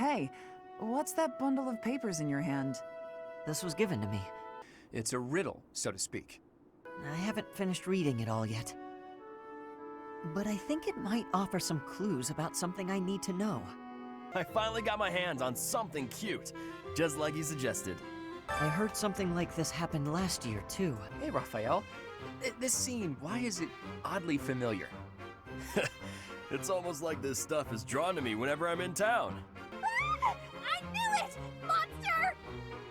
Hey, what's that bundle of papers in your hand? This was given to me. It's a riddle, so to speak. I haven't finished reading it all yet. But I think it might offer some clues about something I need to know. I finally got my hands on something cute, just like you suggested. I heard something like this happened last year, too. Hey, Raphael. This scene, why is it oddly familiar? It's almost like this stuff is drawn to me whenever I'm in town. Ah, I knew it! Monster!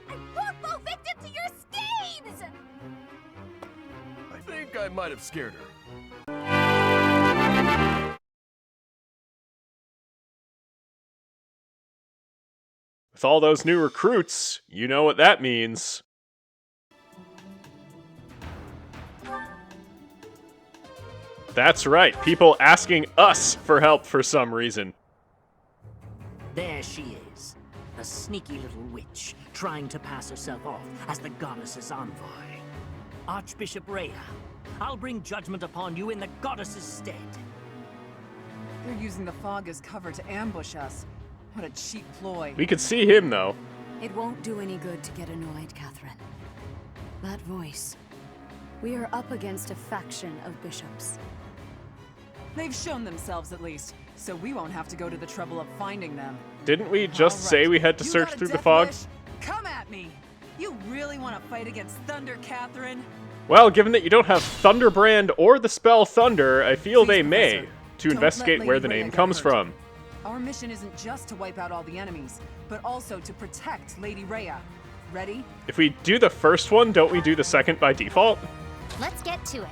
I won't fall victim to your schemes! I think I might have scared her. With all those new recruits, you know what that means. That's right, people asking us for help for some reason. There she is, a sneaky little witch, trying to pass herself off as the goddess's envoy. Archbishop Rhea, I'll bring judgment upon you in the goddess's stead. They're using the fog as cover to ambush us. What a cheap ploy. We could see him, though. It won't do any good to get annoyed, Catherine. That voice. We are up against a faction of bishops. They've shown themselves at least, so we won't have to go to the trouble of finding them. Didn't we just say we had to search through the fog? Come at me! You really want to fight against Thunder, Catherine? Well, given that you don't have Thunderbrand or the spell Thunder, I feel they may, to investigate where the name comes from. Our mission isn't just to wipe out all the enemies, but also to protect Lady Rhea. Ready? If we do the first one, don't we do the second by default? Let's get to it.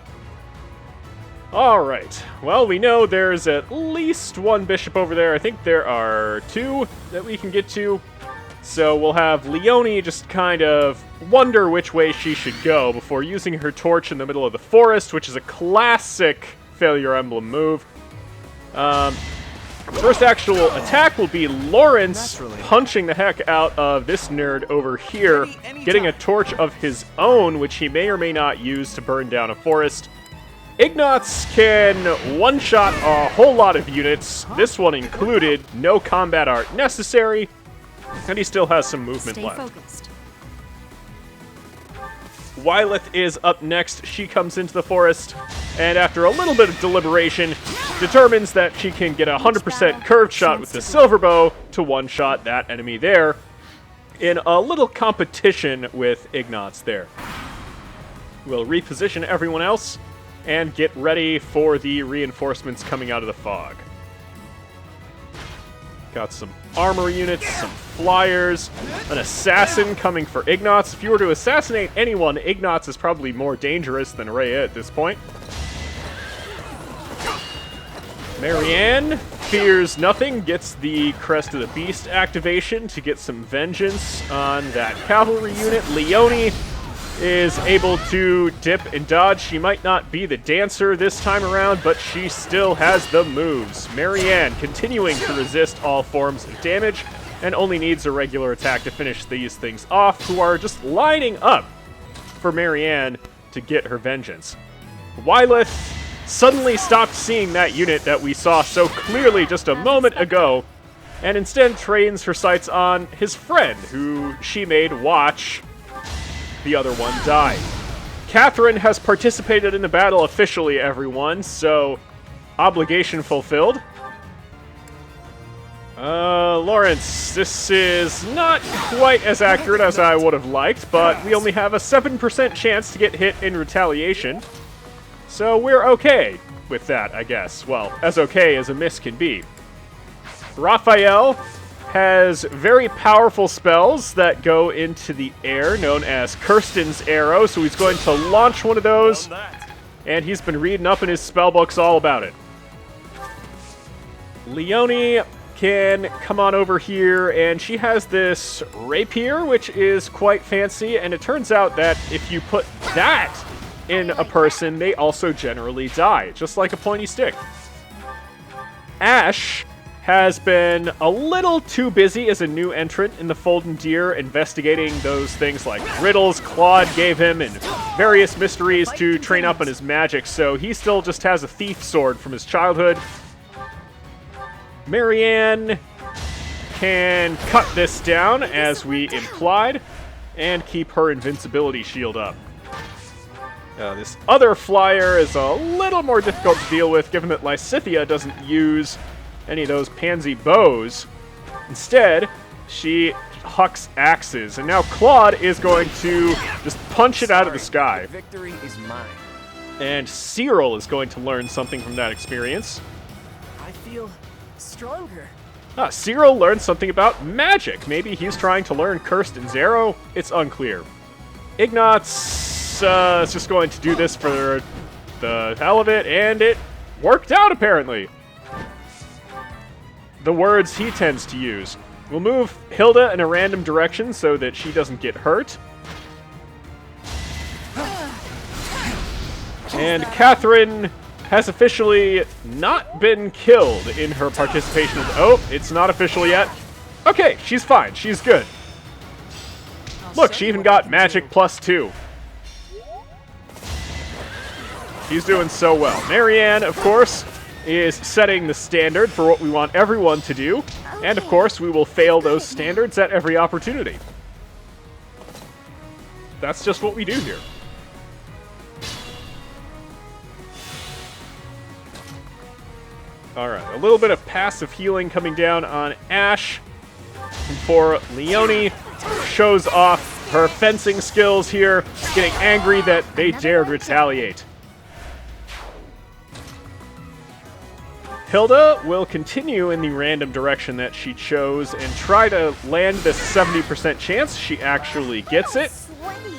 Alright, well, we know there's at least one bishop over there. I think there are two that we can get to. So we'll have Leonie just kind of wonder which way she should go before using her torch in the middle of the forest, which is a classic Failure Emblem move. First actual attack will be Lawrence punching the heck out of this nerd over here, getting a torch of his own, which he may or may not use to burn down a forest. Ignatz can one-shot a whole lot of units, this one included, no combat art necessary, and he still has some movement left. Focused. Wyleth is up next. She comes into the forest, and after a little bit of deliberation, determines that she can get a 100% curved shot with the silver bow to one-shot that enemy there, in a little competition with Ignatz there. We'll reposition everyone else, and get ready for the reinforcements coming out of the fog. Got some armor units, some flyers, an assassin coming for Ignatz. If you were to assassinate anyone, Ignatz is probably more dangerous than Rhea at this point. Marianne fears nothing, gets the Crest of the Beast activation to get some vengeance on that cavalry unit. Leonie is able to dip and dodge. She might not be the dancer this time around, but she still has the moves. Marianne continuing to resist all forms of damage and only needs a regular attack to finish these things off, who are just lining up for Marianne to get her vengeance. Wyleth suddenly stopped seeing that unit that we saw so clearly just a moment ago, and instead trains her sights on his friend, who she made watch the other one die. Catherine has participated in the battle officially, everyone, so obligation fulfilled. Lawrence, this is not quite as accurate as I would have liked, but we only have a 7% chance to get hit in retaliation. So we're okay with that, I guess. Well, as okay as a miss can be. Raphael has very powerful spells that go into the air, known as Kirsten's Arrow, so he's going to launch one of those, and he's been reading up in his spellbooks all about it. Leonie can come on over here, and she has this rapier, which is quite fancy, and it turns out that if you put that in a person, they also generally die, just like a pointy stick. Ashe has been a little too busy as a new entrant in the Folden Deer, investigating those things like riddles Claude gave him and various mysteries to train up on his magic, so he still just has a thief sword from his childhood. Marianne can cut this down, as we implied, and keep her invincibility shield up. This other flyer is a little more difficult to deal with, given that Lysithea doesn't use any of those pansy bows. Instead, she hucks axes, and now Claude is going to just punch it out of the sky. Victory is mine. And Cyril is going to learn something from that experience. I feel stronger. Cyril learned something about magic. Maybe he's trying to learn Kirsten's arrow. It's unclear. Ignatz is just going to do this for the hell of it, and it worked out, apparently. The words he tends to use. We'll move Hilda in a random direction so that she doesn't get hurt. And Catherine has officially not been killed in her participation. Oh, it's not official yet. Okay, she's fine. She's good. Look, she even got magic +2. She's doing so well. Marianne, of course, is setting the standard for what we want everyone to do. And, of course, we will fail those standards at every opportunity. That's just what we do here. Alright, a little bit of passive healing coming down on Ashe before Leone shows off her fencing skills here, getting angry that they dared retaliate. Hilda will continue in the random direction that she chose and try to land this 70% chance. She actually gets it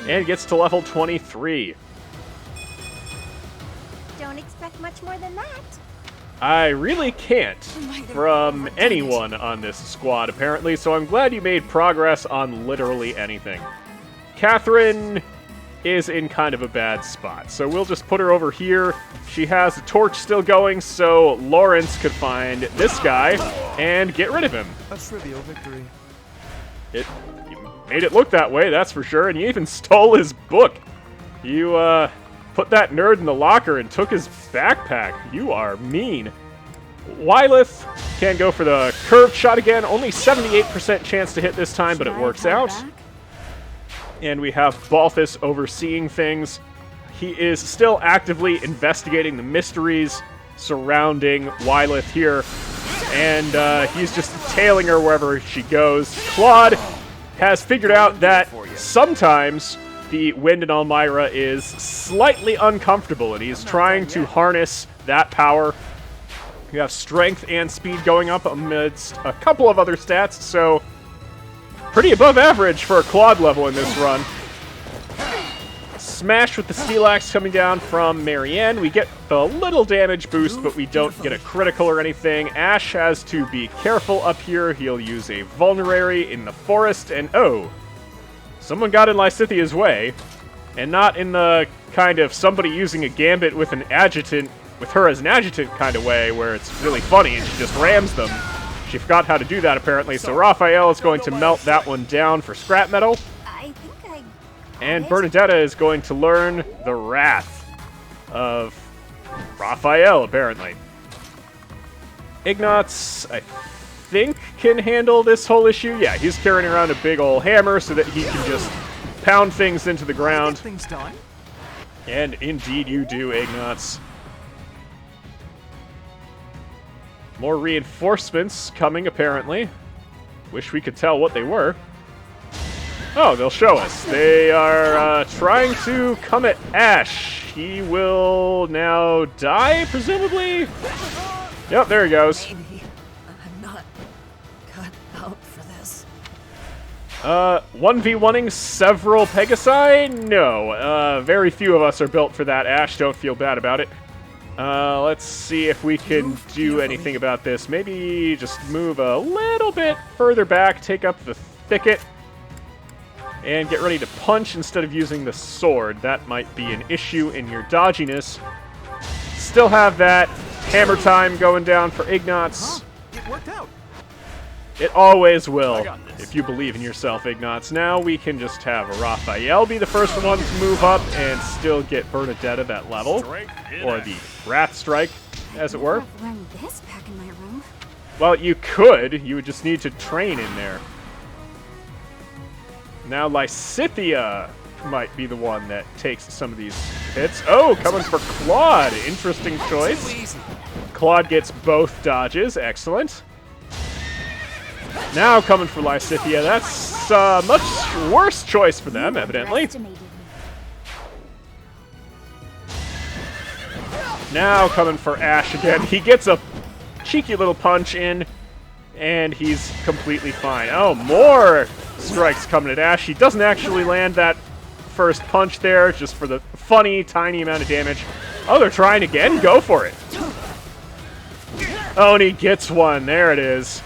and gets to level 23. Don't expect much more than that. I really can't from anyone on this squad, apparently, so I'm glad you made progress on literally anything. Catherine is in kind of a bad spot, so we'll just put her over here. She has a torch still going, so Lawrence could find this guy and get rid of him. A trivial victory. You made it look that way, that's for sure, and you even stole his book. You, put that nerd in the locker and took his backpack. You are mean. Wylith can go for the curved shot again. Only 78% chance to hit this time, but it works out. And we have Balthus overseeing things. He is still actively investigating the mysteries surrounding Wylith here. And he's just tailing her wherever she goes. Claude has figured out that sometimes the wind in Almyra is slightly uncomfortable, and he's trying to harness that power. You have strength and speed going up amidst a couple of other stats, so pretty above average for a Claude level in this run. Smash with the steel axe coming down from Marianne. We get a little damage boost, but we don't get a critical or anything. Ashe has to be careful up here. He'll use a vulnerary in the forest, and oh, someone got in Lysithea's way, and not in the kind of somebody using a gambit with an adjutant, with her as an adjutant kind of way, where it's really funny and she just rams them. She forgot how to do that, apparently, so Raphael is going to melt that one down for scrap metal. I think And Bernadetta is going to learn the wrath of Raphael, apparently. Ignatz, I think, can handle this whole issue. Yeah, he's carrying around a big old hammer so that he can just pound things into the ground. Things done. And indeed you do, Ignatz. More reinforcements coming, apparently. Wish we could tell what they were. Oh, they'll show us. They are trying to come at Ashe. He will now die, presumably? Yep, there he goes. Maybe I'm not cut out for this. 1v1ing several Pegasi? No. Very few of us are built for that, Ashe. Don't feel bad about it. Let's see if we can do anything about this. Maybe just move a little bit further back, take up the thicket, and get ready to punch instead of using the sword. That might be an issue in your dodginess. Still have that hammer time going down for Ignatz. It worked out. It always will, if you believe in yourself, Ignatz. Now we can just have Raphael be the first one to move up and still get Bernadetta that level. Or the Wrath Strike, as it were. I've learned this back in my room. Well, you could. You would just need to train in there. Now Lysithea might be the one that takes some of these hits. Oh, coming for Claude. Interesting choice. Claude gets both dodges. Excellent. Now coming for Lysithea. That's a much worse choice for them, evidently. Now coming for Ashe again. He gets a cheeky little punch in, and he's completely fine. Oh, more strikes coming at Ashe. He doesn't actually land that first punch there, just for the funny, tiny amount of damage. Oh, they're trying again? Go for it. Oh, and he gets one. There it is.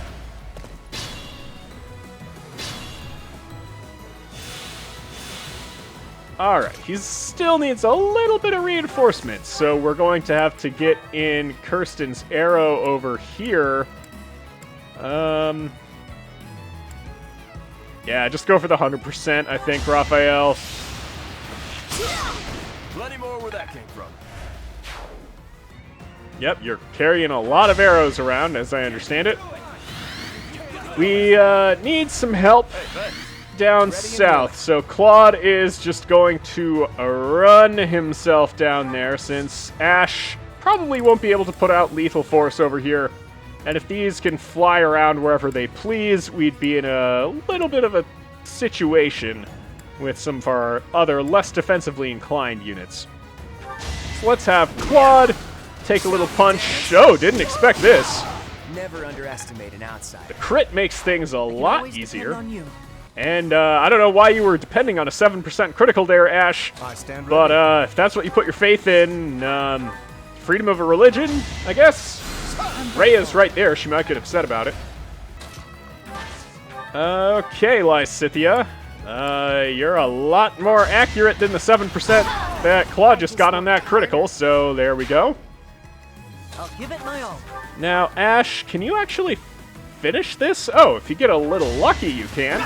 Alright, he still needs a little bit of reinforcement, so we're going to have to get in Kirsten's arrow over here. Yeah, just go for the 100%, I think, Raphael. Plenty more where that came from. Yep, you're carrying a lot of arrows around, as I understand it. We need some help down south, so Claude is just going to run himself down there, since Ashe probably won't be able to put out lethal force over here. And if these can fly around wherever they please, we'd be in a little bit of a situation with some of our other less defensively inclined units. So let's have Claude take a little punch. Oh, didn't expect this. Never underestimate an outsider. The crit makes things a lot easier. And I don't know why you were depending on a 7% critical there, Ashe. But if that's what you put your faith in, freedom of a religion, I guess. Rhea's right there. She might get upset about it. Okay, Lysithea. You're a lot more accurate than the 7% that Claude just got on that critical, so there we go. I'll give it my all. Now, Ashe, can you actually finish this? Oh, if you get a little lucky, you can.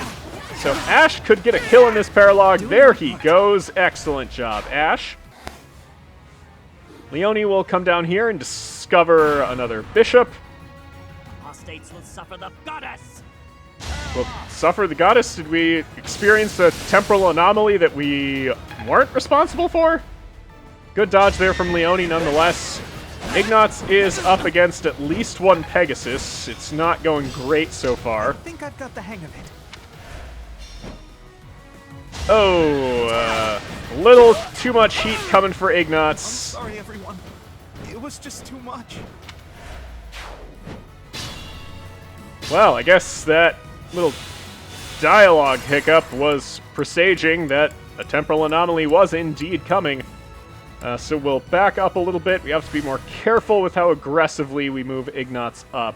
So Ashe could get a kill in this paralogue. There he goes. Excellent job, Ashe. Leone will come down here and discover another bishop. Apostates will suffer the goddess. Will suffer the goddess? Did we experience a temporal anomaly that we weren't responsible for? Good dodge there from Leone, nonetheless. Ignatz is up against at least one Pegasus. It's not going great so far. I think I've got the hang of it. Oh, a little too much heat coming for Ignatz. I'm sorry, everyone. It was just too much. Well, I guess that little dialogue hiccup was presaging that a temporal anomaly was indeed coming. So we'll back up a little bit. We have to be more careful with how aggressively we move Ignatz up.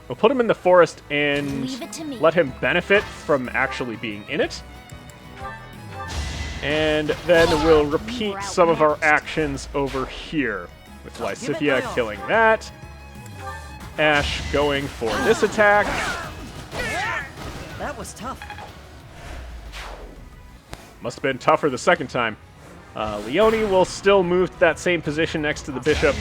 We'll put him in the forest and let him benefit from actually being in it. And then we'll repeat some of our actions over here, with Lysithea killing that, Ashe going for this attack. That was tough. Must have been tougher the second time. Leone will still move to that same position next to the bishop,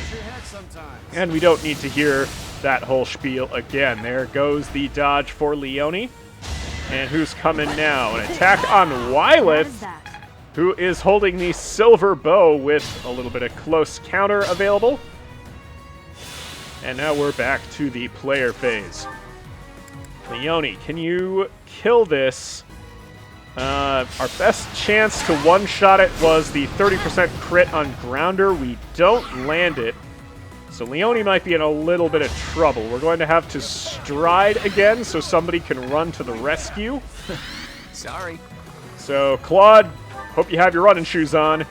and we don't need to hear that whole spiel again. There goes the dodge for Leone. And who's coming now? An attack on Wyleth, who is holding the silver bow with a little bit of close counter available. And now we're back to the player phase. Leone, can you kill this? Our best chance to one-shot it was the 30% crit on Grounder. We don't land it. So Leone might be in a little bit of trouble. We're going to have to stride again so somebody can run to the rescue. Sorry. So Claude, hope you have your running shoes on.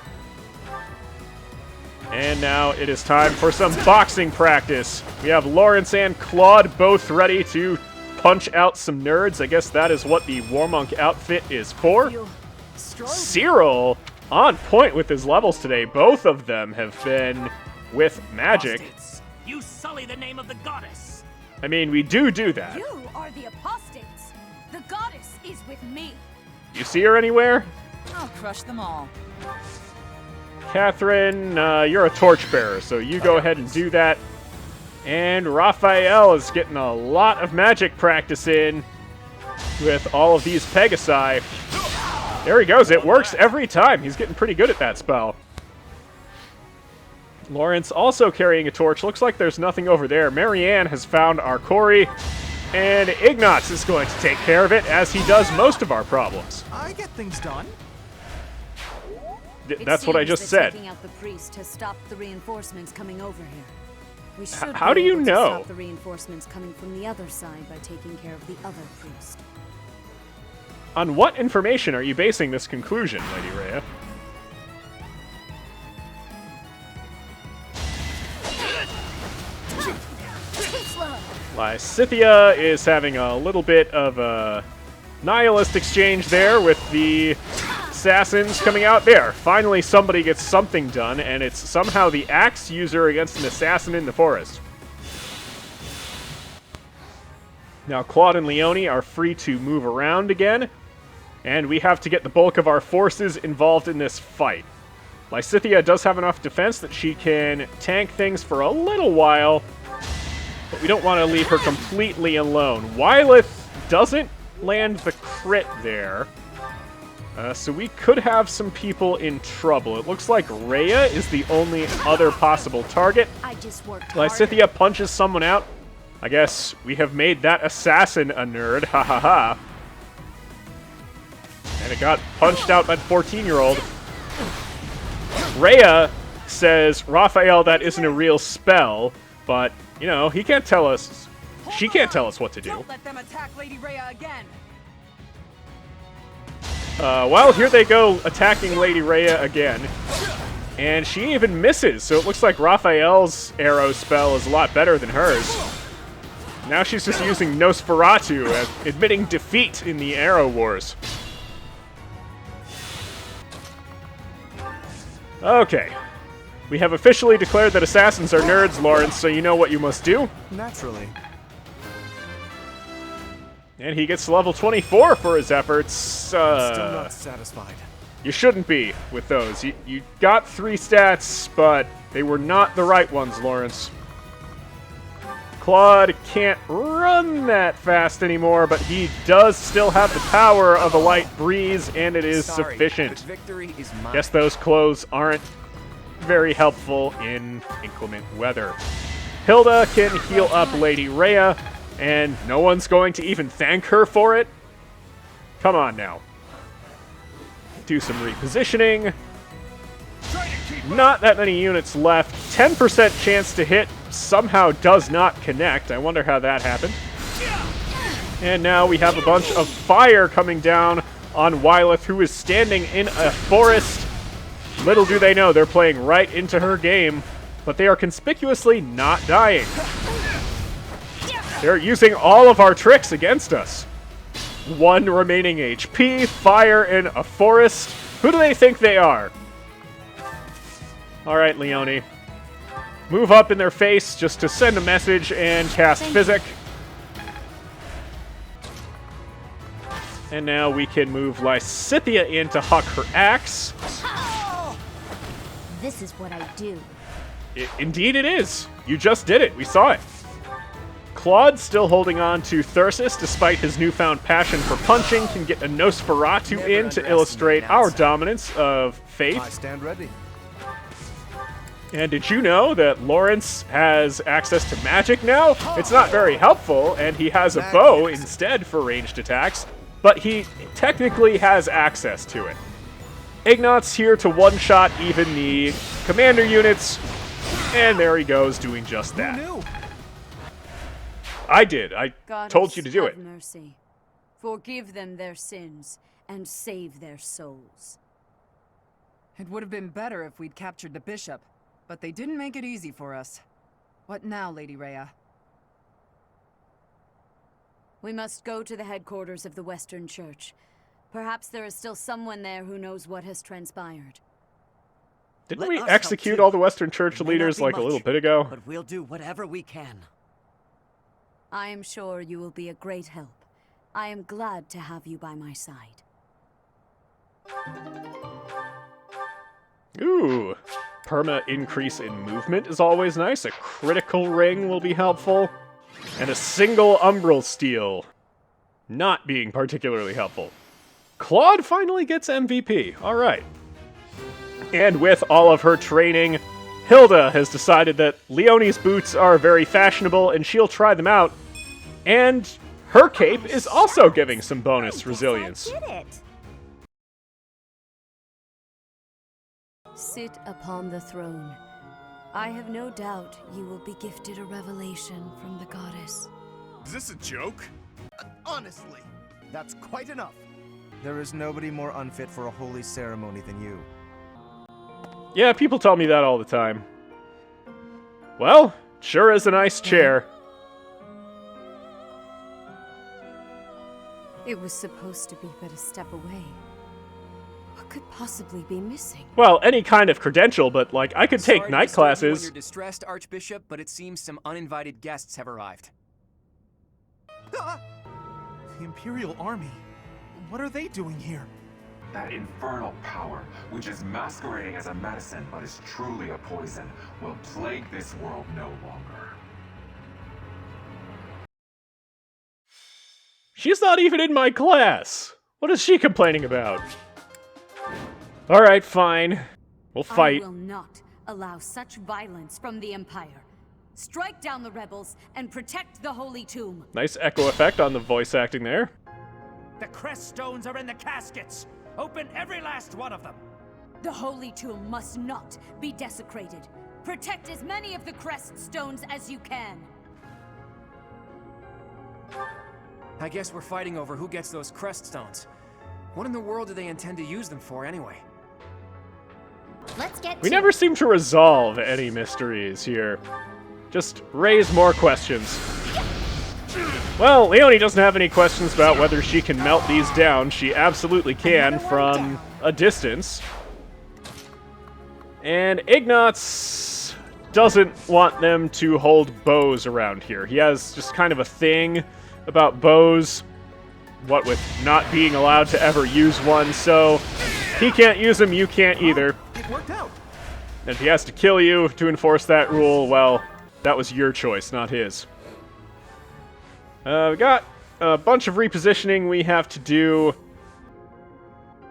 And now it is time for some boxing practice. We have Lawrence and Claude both ready to punch out some nerds. I guess that is what the Warmonk outfit is for. Cyril, on point with his levels today. Both of them have been with magic. Apostates, you sully the name of the goddess. I mean, we do that. You are the apostates. The goddess is with me. You see her anywhere? I'll crush them all. Catherine, you're a torchbearer, so you go ahead and do that. And Raphael is getting a lot of magic practice in with all of these Pegasi. There he goes. It works every time. He's getting pretty good at that spell. Lawrence also carrying a torch. Looks like there's nothing over there. Marianne has found our Cory, and Ignatz is going to take care of it, as he does most of our problems. I get things done. That's what I just said. Taking out the priest has stopped the reinforcements coming over here. We should How do be you able to know? stop the reinforcements coming from the other side by taking care of the other priest. On what information are you basing this conclusion, Lady Rhea? Lysithea is having a little bit of a nihilist exchange there with the assassins coming out there. Finally, somebody gets something done, and it's somehow the axe user against an assassin in the forest. Now, Claude and Leone are free to move around again, and we have to get the bulk of our forces involved in this fight. Lysithea does have enough defense that she can tank things for a little while, but we don't want to leave her completely alone. Wylith doesn't land the crit there, so we could have some people in trouble. It looks like Rhea is the only other possible target. I just worked Lysithea punches someone out. I guess we have made that assassin a nerd. Ha ha ha. And it got punched out by the 14-year-old. Rhea says, Raphael, that isn't a real spell, but, you know, he can't tell us. She can't tell us what to do. Don't let them attack Lady Rhea again. Well, here they go attacking Lady Rhea again. And she even misses, so it looks like Raphael's arrow spell is a lot better than hers. Now she's just using Nosferatu, admitting defeat in the arrow wars. Okay. We have officially declared that assassins are nerds, Lawrence, so you know what you must do. Naturally. And he gets level 24 for his efforts. Still not satisfied. You shouldn't be with those. You got 3 stats, but they were not the right ones, Lawrence. Claude can't run that fast anymore, but he does still have the power of a light breeze, and it is sufficient. But victory is mine. Guess those clothes aren't very helpful in inclement weather. Hilda can heal up Lady Rhea, and no one's going to even thank her for it? Come on now. Do some repositioning. Not that many units left. 10% chance to hit somehow does not connect. I wonder how that happened. And now we have a bunch of fire coming down on Wylith, who is standing in a forest. Little do they know, they're playing right into her game, but they are conspicuously not dying. They're using all of our tricks against us. 1 remaining HP, fire in a forest. Who do they think they are? All right, Leone. Move up in their face just to send a message and cast Physic. And now we can move Lysithea in to huck her axe. This is what I do. Indeed it is. You just did it. We saw it. Claude, still holding on to Thyrsus despite his newfound passion for punching, can get a Nosferatu in to illustrate our dominance of faith. I stand ready. And did you know that Lawrence has access to magic now? It's not very helpful, and he has a bow instead for ranged attacks, but he technically has access to it. Ignatz here to one-shot even the commander units, and there he goes doing just that. Who knew? I did. I told you to do it. Have mercy. Forgive them their sins and save their souls. It would have been better if we'd captured the bishop, but they didn't make it easy for us. What now, Lady Rhea? We must go to the headquarters of the Western Church. Perhaps there is still someone there who knows what has transpired. Didn't Let we us execute help too. all the Western Church It may not leaders be like a little much, bit ago? But we'll do whatever we can. I am sure you will be a great help. I am glad to have you by my side. Ooh. perma increase in movement is always nice. A critical ring will be helpful. And a single umbral steel not being particularly helpful. Claude finally gets MVP. All right. And with all of her training, Hilda has decided that Leonie's boots are very fashionable and she'll try them out. And her cape is also giving some bonus resilience. I did it. Sit upon the throne. I have no doubt you will be gifted a revelation from the goddess. Is this a joke? Honestly, that's quite enough. There is nobody more unfit for a holy ceremony than you. Yeah, people tell me that all the time. Well, sure is a nice chair. It was supposed to be but a step away. What could possibly be missing? Well, any kind of credential, but, like, I could take Sorry to night disturb you when classes. you're distressed, Archbishop, but it seems some uninvited guests have arrived. The Imperial Army. What are they doing here? That infernal power, which is masquerading as a medicine but is truly a poison, will plague this world no longer. She's not even in my class. What is she complaining about? Alright, fine. We'll fight. I will not allow such violence from the Empire. Strike down the rebels and protect the Holy Tomb. Nice echo effect on the voice acting there. The crest stones are in the caskets. Open every last one of them. The Holy Tomb must not be desecrated. Protect as many of the crest stones as you can. I guess we're fighting over who gets those crest stones. What in the world do they intend to use them for anyway? Let's get We to never seem to resolve any mysteries here. Just raise more questions. Well, Leonie doesn't have any questions about whether she can melt these down. She absolutely can from a distance. And Ignatz doesn't want them to hold bows around here. He has just kind of a thing about bows, what with not being allowed to ever use one, so he can't use them, you can't either. It worked out. And if he has to kill you to enforce that rule, well, that was your choice, not his. We got a bunch of repositioning we have to do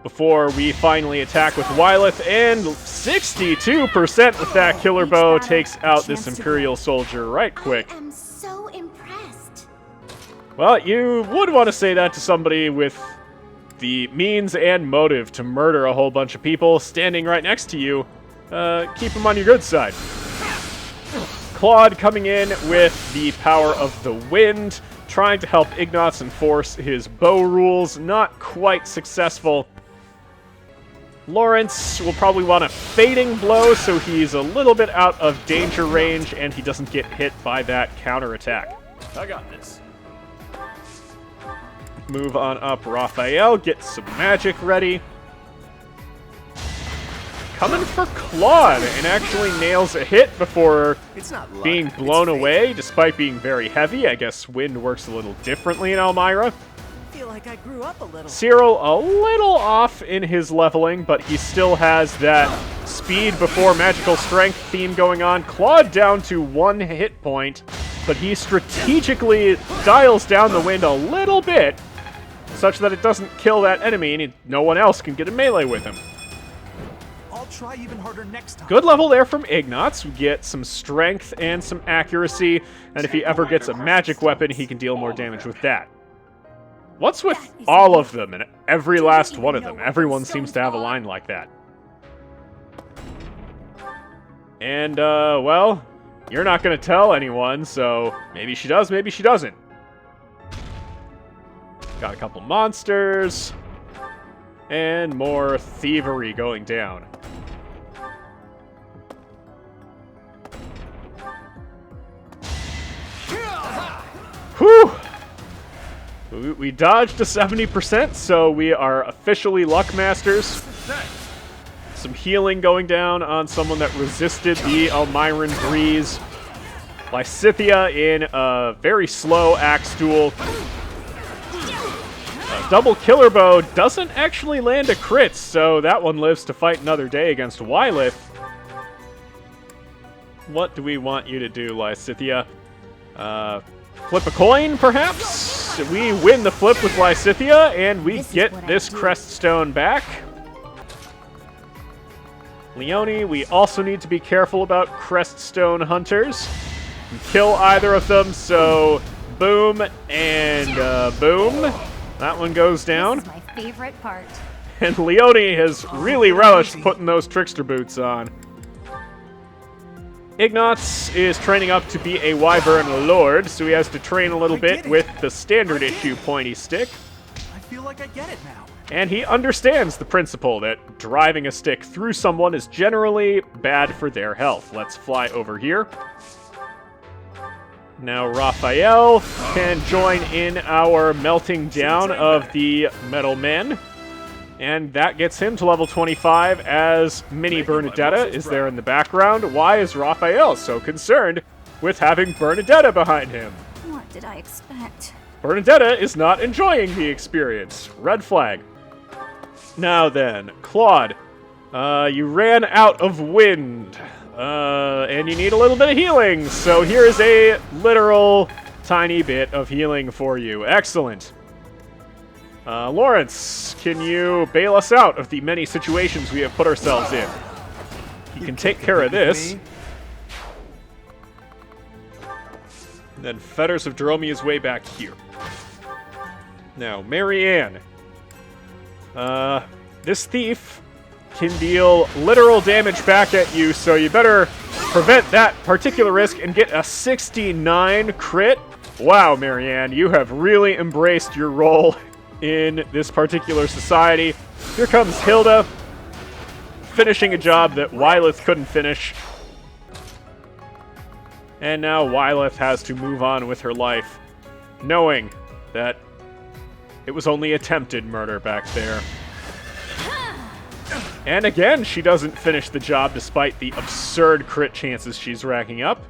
before we finally attack with Wylith, and 62% with that killer bow takes out this Imperial soldier right quick. I am so impressed. Well, you would want to say that to somebody with the means and motive to murder a whole bunch of people standing right next to you. Keep them on your good side. Claude coming in with the power of the wind, trying to help Ignatz enforce his bow rules. Not quite successful. Lawrence will probably want a fading blow, so he's a little bit out of danger range, and he doesn't get hit by that counterattack. I got this. Move on up Raphael, get some magic ready. Coming for Claude, and actually nails a hit before It's not luck, being it's blown fate. away, despite being very heavy. I guess wind works a little differently in Almyra. I feel like I grew up a little. Cyril a little off in his leveling, but he still has that speed before magical strength theme going on. Claude down to 1 hit point, but he strategically dials down the wind a little bit, such that it doesn't kill that enemy, and no one else can get a melee with him. I'll try even harder next time. Good level there from Ignatz. We get some strength and some accuracy, and if he ever gets a magic weapon, he can deal more damage with that. What's with all of them and every last one of them? Everyone seems to have a line like that. And, well, you're not going to tell anyone, so maybe she does, maybe she doesn't. Got a couple monsters, and more thievery going down. Whew! We dodged a 70%, so we are officially Luck Masters. Some healing going down on someone that resisted the Almyran breeze. Lysithia in a very slow axe duel. Double killer bow doesn't actually land a crit, so that one lives to fight another day against Wylith. What do we want you to do, Lysithea? Flip a coin, perhaps? We win the flip with Lysithea, and we get this Creststone back. Leone, we also need to be careful about Creststone hunters. You can kill either of them, so boom and boom. That one goes down. This is my favorite part. And Leone has really relished putting those trickster boots on. Ignatz is training up to be a Wyvern Lord, so he has to train a little bit with the standard issue pointy stick. I feel like I get it now. And he understands the principle that driving a stick through someone is generally bad for their health. Let's fly over here. Now Raphael can join in our melting down of the metal men. And that gets him to level 25 as Mini Bernadetta is there in the background. Why is Raphael so concerned with having Bernadetta behind him? What did I expect? Bernadetta is not enjoying the experience. Red flag. Now then, Claude, you ran out of wind, and you need a little bit of healing. So here's a literal tiny bit of healing for you. Excellent. Lawrence, can you bail us out of the many situations we have put ourselves in? You can take care of this. And then Fetters of Jerome is way back here. Now, Marianne. This thief can deal literal damage back at you, so you better prevent that particular risk and get a 69 crit. Wow, Marianne, you have really embraced your role in this particular society. Here comes Hilda, finishing a job that Wyleth couldn't finish. And now Wyleth has to move on with her life, knowing that it was only attempted murder back there. And again, she doesn't finish the job despite the absurd crit chances she's racking up.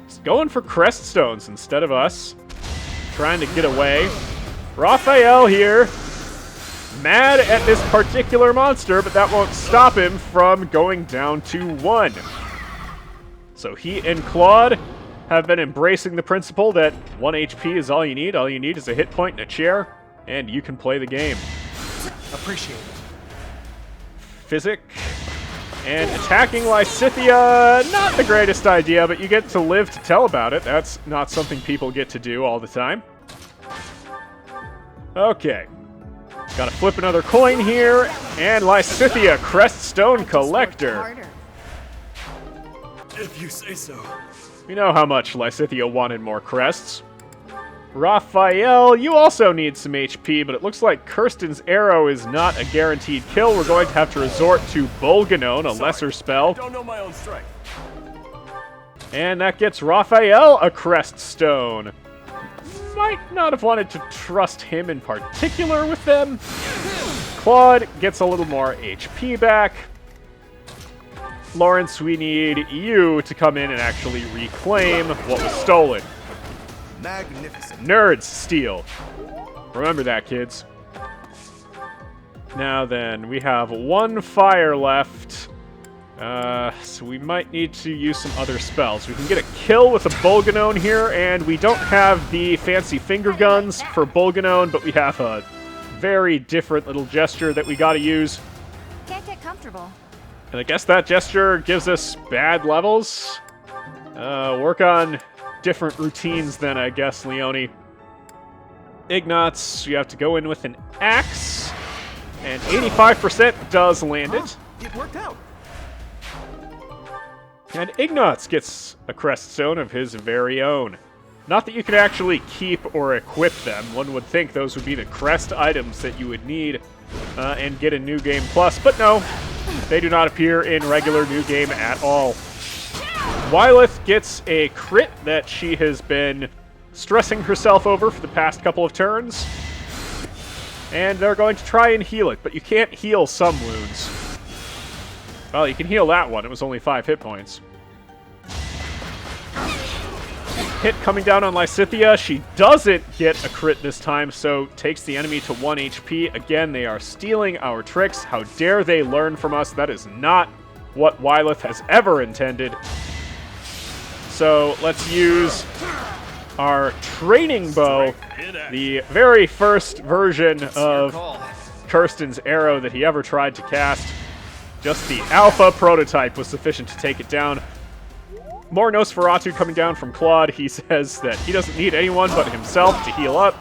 Just going for crest stones instead of us. Trying to get away. Raphael here. Mad at this particular monster, but that won't stop him from going down to 1. So he and Claude have been embracing the principle that 1 HP is all you need. All you need is a hit point and a chair, and you can play the game. Appreciate it. Physic and attacking Lysithea, not the greatest idea, but you get to live to tell about it. That's not something people get to do all the time. Okay. Gotta flip another coin here, and Lysithea, Creststone Collector. If you say so. We know how much Lysithea wanted more crests. Raphael, you also need some HP, but it looks like Kirsten's arrow is not a guaranteed kill. We're going to have to resort to Bolganone, a lesser spell. Don't know my own strength. And that gets Raphael a crest stone. Might not have wanted to trust him in particular with them. Claude gets a little more HP back. Lawrence, we need you to come in and actually reclaim what was stolen. Magnificent. Nerds steal. Remember that, kids. Now then, we have 1 fire left. So we might need to use some other spells. We can get a kill with a Bolganone here, and we don't have the fancy finger guns for Bolganone, but we have a very different little gesture that we gotta use. Can't get comfortable. And I guess that gesture gives us bad levels. Work on different routines then, I guess, Leone. Ignatz, you have to go in with an axe, and 85% does land it. It worked out. And Ignatz gets a crest stone of his very own. Not that you can actually keep or equip them. One would think those would be the crest items that you would need and get a New Game Plus, but no, they do not appear in regular New Game at all. Wyleth gets a crit that she has been stressing herself over for the past couple of turns. And they're going to try and heal it, but you can't heal some wounds. Well, you can heal that one. It was only 5 hit points. Hit coming down on Lysithea. She doesn't get a crit this time, so takes the enemy to 1 HP. Again, they are stealing our tricks. How dare they learn from us? That is not what Wylith has ever intended. So let's use our training bow, the very first version of Kirsten's arrow that he ever tried to cast. Just the alpha prototype was sufficient to take it down. More Nosferatu coming down from Claude. He says that he doesn't need anyone but himself to heal up.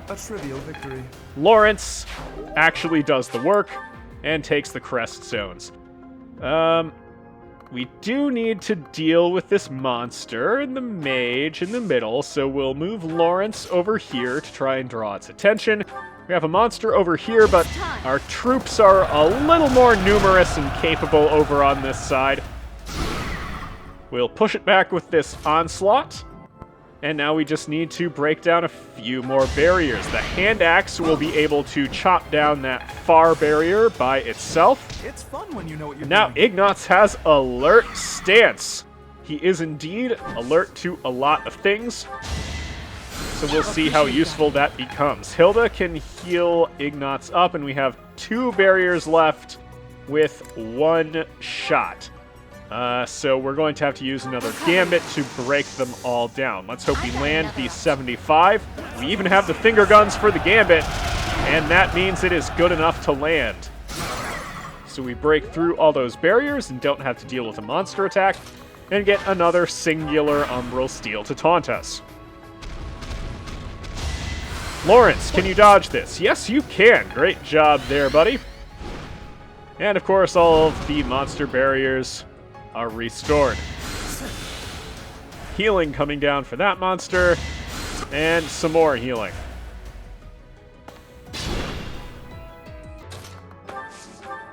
A trivial victory. Lawrence actually does the work and takes the crest stones. We do need to deal with this monster and the mage in the middle, so we'll move Lawrence over here to try and draw its attention. We have a monster over here, but our troops are a little more numerous and capable over on this side. We'll push it back with this onslaught. And now we just need to break down a few more barriers. The hand axe will be able to chop down that far barrier by itself. It's fun when you know what you're Now doing. Ignatz has alert stance. He is indeed alert to a lot of things. So we'll see how useful that becomes. Hilda can heal Ignatz up, and we have 2 barriers left with 1 shot. So we're going to have to use another gambit to break them all down. Let's hope we land the 75. We even have the finger guns for the gambit, and that means it is good enough to land. So we break through all those barriers and don't have to deal with a monster attack, and get another singular umbral steel to taunt us. Lawrence, can you dodge this? Yes, you can. Great job there, buddy. And of course, all of the monster barriers are restored. Healing coming down for that monster, and some more healing.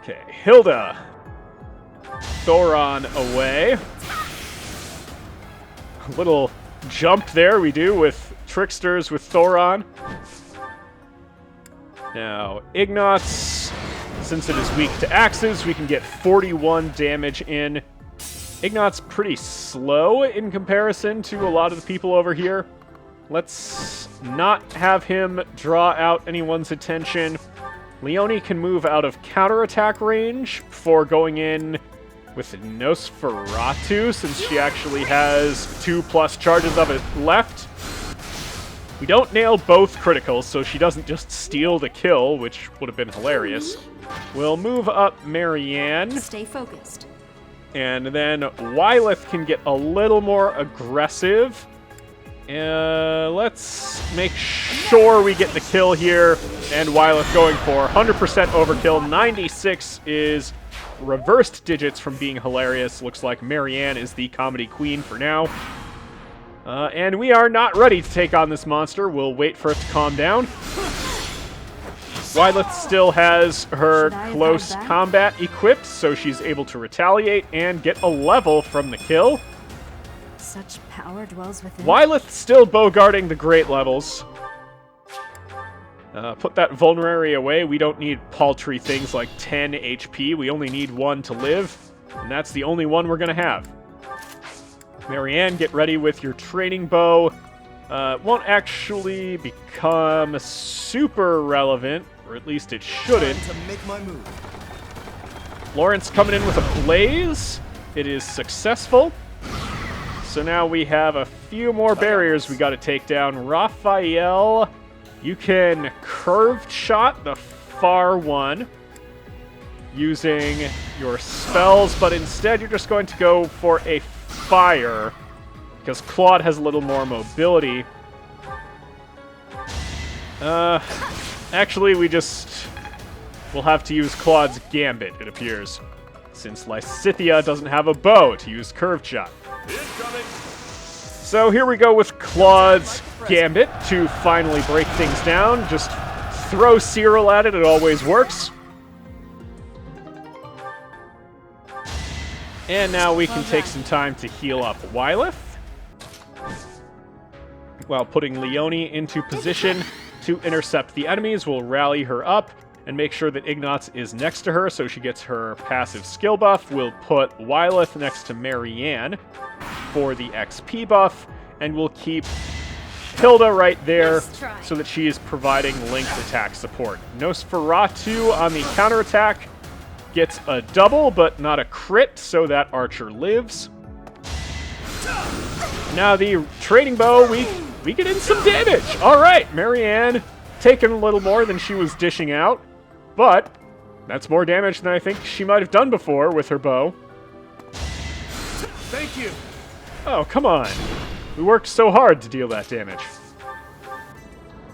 Okay, Hilda. Thoron away. A little jump there we do with Tricksters with Thoron. Now, Ignatz, since it is weak to axes, we can get 41 damage in. Ignatz pretty slow in comparison to a lot of the people over here. Let's not have him draw out anyone's attention. Leone can move out of counterattack range before going in with Nosferatu, since she actually has 2+ charges of it left. We don't nail both criticals, so she doesn't just steal the kill, which would have been hilarious. We'll move up Marianne. Stay focused. And then Wylith can get a little more aggressive. Let's make sure we get the kill here. And Wylith going for 100% overkill. 96 is reversed digits from being hilarious. Looks like Marianne is the comedy queen for now. And we are not ready to take on this monster. We'll wait for it to calm down. Wylith still has her close combat equipped, so she's able to retaliate and get a level from the kill. Such power dwells within. Wylith still bowguarding the great levels. Put that vulnerary away. We don't need paltry things like 10 HP. We only need 1 to live, and that's the only one we're going to have. Marianne, get ready with your training bow. Won't actually become super relevant, or at least it shouldn't. Time to make my move. Lawrence coming in with a blaze. It is successful. So now we have a few more barriers we got to take down. Raphael, you can curved shot the far one using your spells, but instead you're just going to go for a fire because Claude has a little more mobility. Actually, we'll have to use Claude's Gambit, it appears, since Lysithea doesn't have a bow to use curved shot. So here we go with Claude's Gambit to finally break things down. Just throw Cyril at it, it always works. And now we can take some time to heal up Wylith, while putting Leone into position to intercept the enemies. We'll rally her up and make sure that Ignatz is next to her so she gets her passive skill buff. We'll put Wylith next to Marianne for the XP buff, and we'll keep Hilda right there so that she is providing linked attack support. Nosferatu on the counterattack. gets a double, but not a crit, so that archer lives. Now the trading bow, we get in some damage. All right, Marianne taking a little more than she was dishing out, but that's more damage than I think she might have done before with her bow. Thank you. Oh, come on. We worked so hard to deal that damage.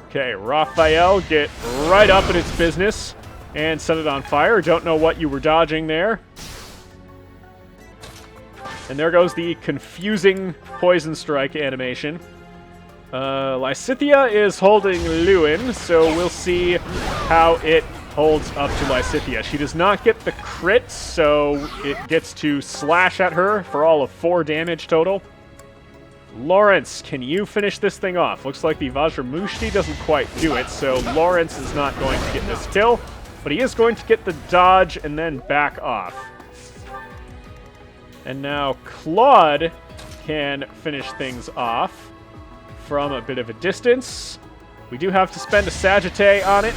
Okay, Raphael, get right up in its business and set it on fire. Don't know what you were dodging there. And there goes the confusing poison strike animation. Lysithea is holding Lewin, so we'll see how it holds up to Lysithea. She does not get the crit, so it gets to slash at her for all of 4 damage total. Lawrence, can you finish this thing off? Looks like the Vajramushti doesn't quite do it, so Lawrence is not going to get this kill, but he is going to get the dodge and then back off. And now Claude can finish things off from a bit of a distance. We do have to spend a Sagittae on it,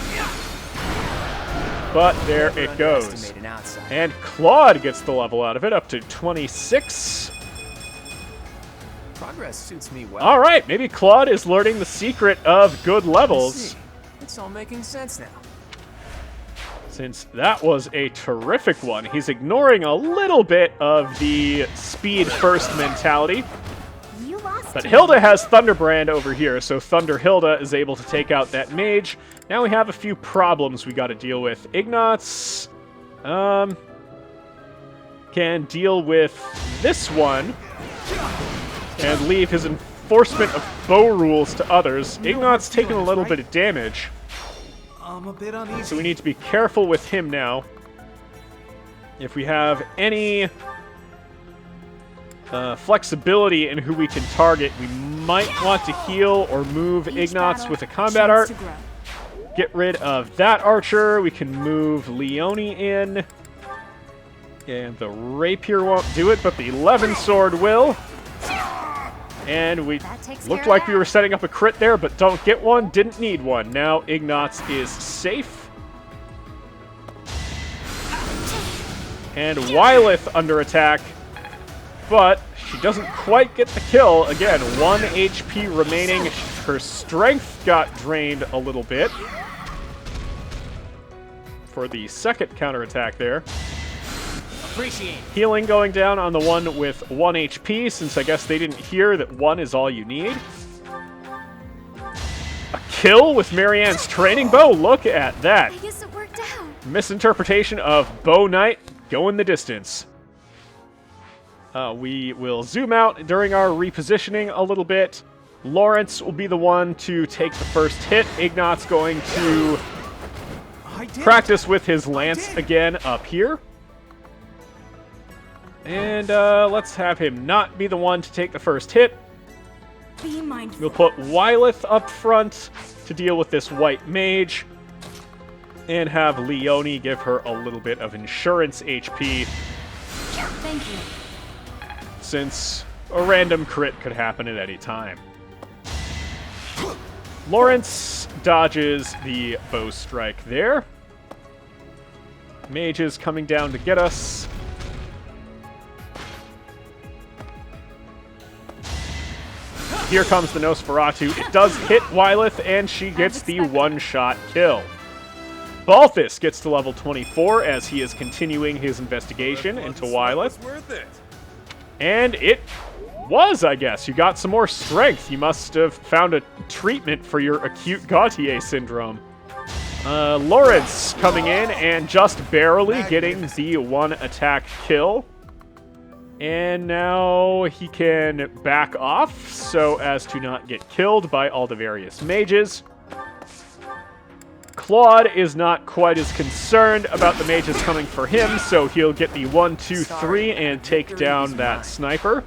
but there it goes. And Claude gets the level out of it, up to 26. Progress suits me well. All right, maybe Claude is learning the secret of good levels. It's all making sense now. Since that was a terrific one, he's ignoring a little bit of the speed first mentality. But Hilda has Thunderbrand over here, so Thunder Hilda is able to take out that mage. Now we have a few problems we got to deal with. Ignatz can deal with this one and leave his enforcement of bow rules to others. Ignatz taking a little bit of damage, I'm a bit uneasy. so we need to be careful with him now. If we have any flexibility in who we can target, we might want to heal or move Ignatz with a combat art. Get rid of that archer. We can move Leone in. And the rapier won't do it, but the 11 sword will. And we looked like we were setting up a crit there, but don't get one, didn't need one. Now Ignatz is safe. And Wylith under attack, but she doesn't quite get the kill. Again, 1 HP remaining. Her strength got drained a little bit for the second counterattack there. Appreciate. Healing going down on the one with 1 HP, since I guess they didn't hear that 1 is all you need. A kill with Marianne's training bow? Look at that. I guess it worked out. Misinterpretation of Bow Knight going the distance. We will zoom out during our repositioning a little bit. Lawrence will be the one to take the first hit. Ignatz going to practice with his lance again up here. And let's have him not be the one to take the first hit. Be mindful. We'll put Wylith up front to deal with this white mage. And have Leone give her a little bit of insurance HP. Thank you. Since a random crit could happen at any time. Lawrence dodges the bow strike there. Mage is coming down to get us. Here comes the Nosferatu. It does hit Wylith, and she gets the one-shot kill. Balthus gets to level 24 as he is continuing his investigation into Wylith. And it was, I guess. You got some more strength. You must have found a treatment for your acute Gautier syndrome. Lawrence coming in and just barely getting the 1 attack kill. And now he can back off so as to not get killed by all the various mages. Claude is not quite as concerned about the mages coming for him, so he'll get the 1, 2, 3 and take down that sniper.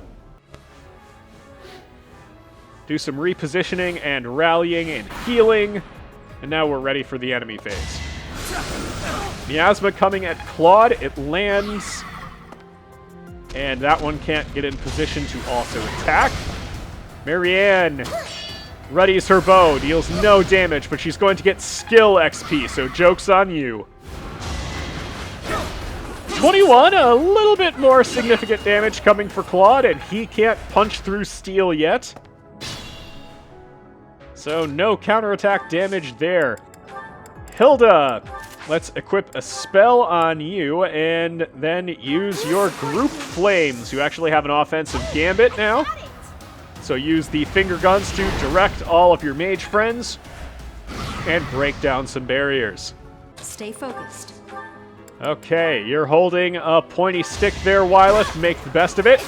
Do some repositioning and rallying and healing. And now we're ready for the enemy phase. Miasma coming at Claude. It lands. And that one can't get in position to also attack. Marianne readies her bow. Deals no damage, but she's going to get skill XP, so joke's on you. 21, a little bit more significant damage coming for Claude, and he can't punch through steel yet. So no counterattack damage there. Hilda, let's equip a spell on you and then use your group flames. You actually have an offensive gambit now. So use the finger guns to direct all of your mage friends and break down some barriers. Stay focused. Okay, you're holding a pointy stick there, Wyleth. Make the best of it.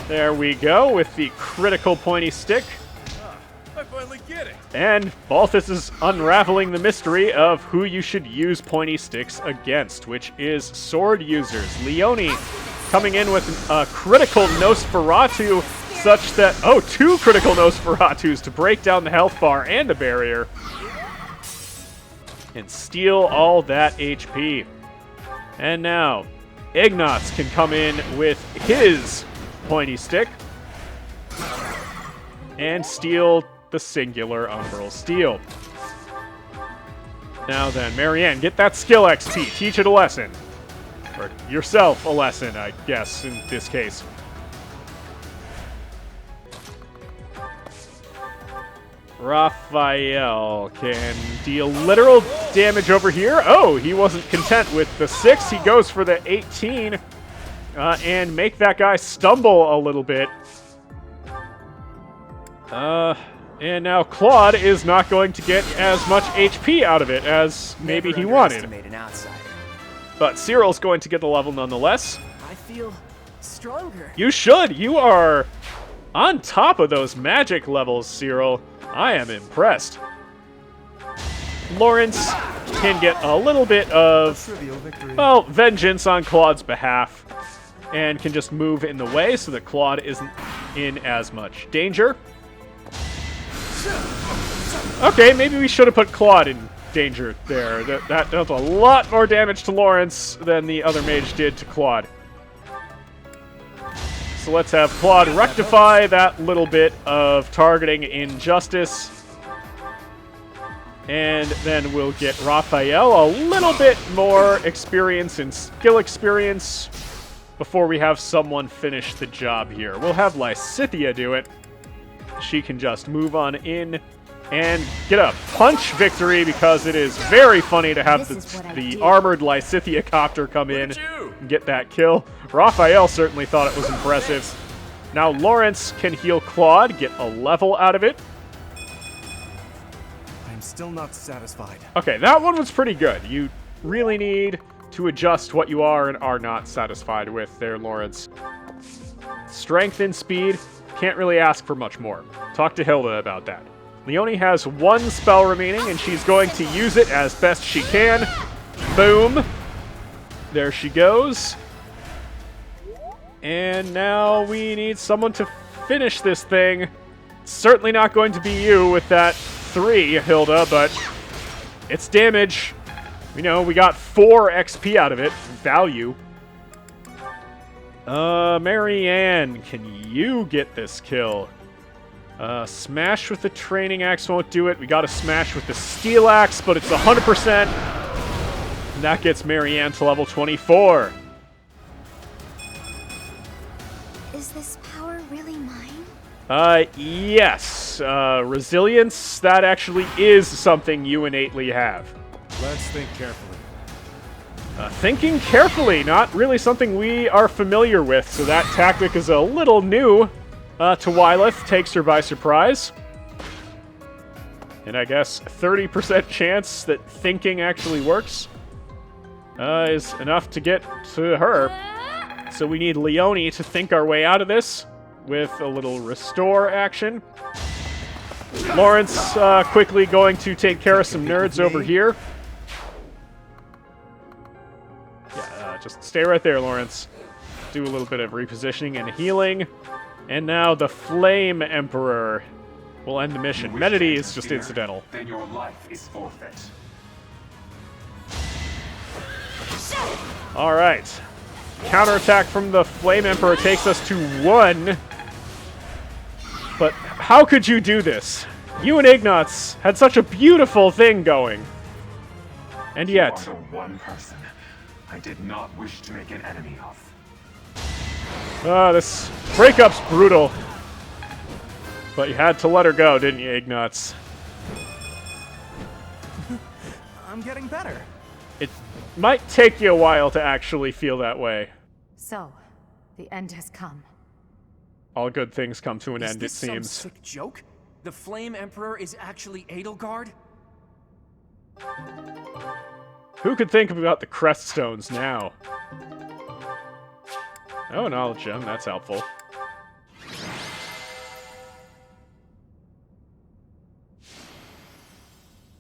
There we go, with the critical pointy stick. I finally get it. And Balthus is unraveling the mystery of who you should use pointy sticks against, which is sword users. Leone coming in with a critical Nosferatu, such that, oh, 2 critical Nosferatus to break down the health bar and the barrier. And steal all that HP. And now, Ignatz can come in with his pointy stick and steal the singular Umbral Steel. Now then, Marianne, get that skill XP. Teach it a lesson. Or yourself a lesson, I guess, in this case. Raphael can deal literal damage over here. Oh, he wasn't content with the 6. He goes for the 18 and make that guy stumble a little bit. And now Claude is not going to get as much HP out of it as maybe he wanted. But Cyril's going to get the level nonetheless. I feel stronger. You should. You are on top of those magic levels, Cyril. I am impressed. Lawrence can get a little bit of, well, vengeance on Claude's behalf and can just move in the way so that Claude isn't in as much danger. Okay, maybe we should have put Claude in danger there. That dealt a lot more damage to Lawrence than the other mage did to Claude. So let's have Claude rectify that little bit of targeting injustice. And then we'll get Raphael a little bit more experience and skill experience before we have someone finish the job here. We'll have Lysithea do it. She can just move on in and get a punch victory because it is very funny to have the armored Lysithea copter come in and get that kill. Raphael certainly thought it was impressive. Now Lawrence can heal Claude, get a level out of it. I'm still not satisfied. Okay, that one was pretty good. You really need to adjust what you are and are not satisfied with there, Lawrence. Strength and speed, can't really ask for much more. Talk to Hilda about that. Leone has 1 spell remaining, and she's going to use it as best she can. Boom. There she goes. And now we need someone to finish this thing. Certainly not going to be you with that 3, Hilda, but it's damage. You know, we got 4 XP out of it. Value. Marianne, can you get this kill? Smash with the training axe won't do it. We got to smash with the steel axe, but it's 100%. And that gets Marianne to level 24. Is this power really mine? Yes. Resilience, that actually is something you innately have. Let's think carefully. Thinking carefully, not really something we are familiar with, so that tactic is a little new to Wyleth, takes her by surprise. And I guess 30% chance that thinking actually works is enough to get to her. So we need Leone to think our way out of this with a little restore action. Lawrence quickly going to take care of some nerds over here. Yeah, just stay right there, Lawrence. Do a little bit of repositioning and healing. And now the Flame Emperor will end the mission. Medity is just incidental. Then your life is forfeit. All right. Counterattack from the Flame Emperor takes us to 1. But how could you do this? You and Ignatz had such a beautiful thing going. And You yet... are the one person I did not wish to make an enemy of. This breakup's brutal. But you had to let her go, didn't you, Ignatz? I'm getting better. It might take you a while to actually feel that way. So, the end has come. All good things come to an end, it Is this some seems. sick joke? The Flame Emperor is actually Edelgard? Who could think about the crest stones now? Oh, knowledge gem, that's helpful.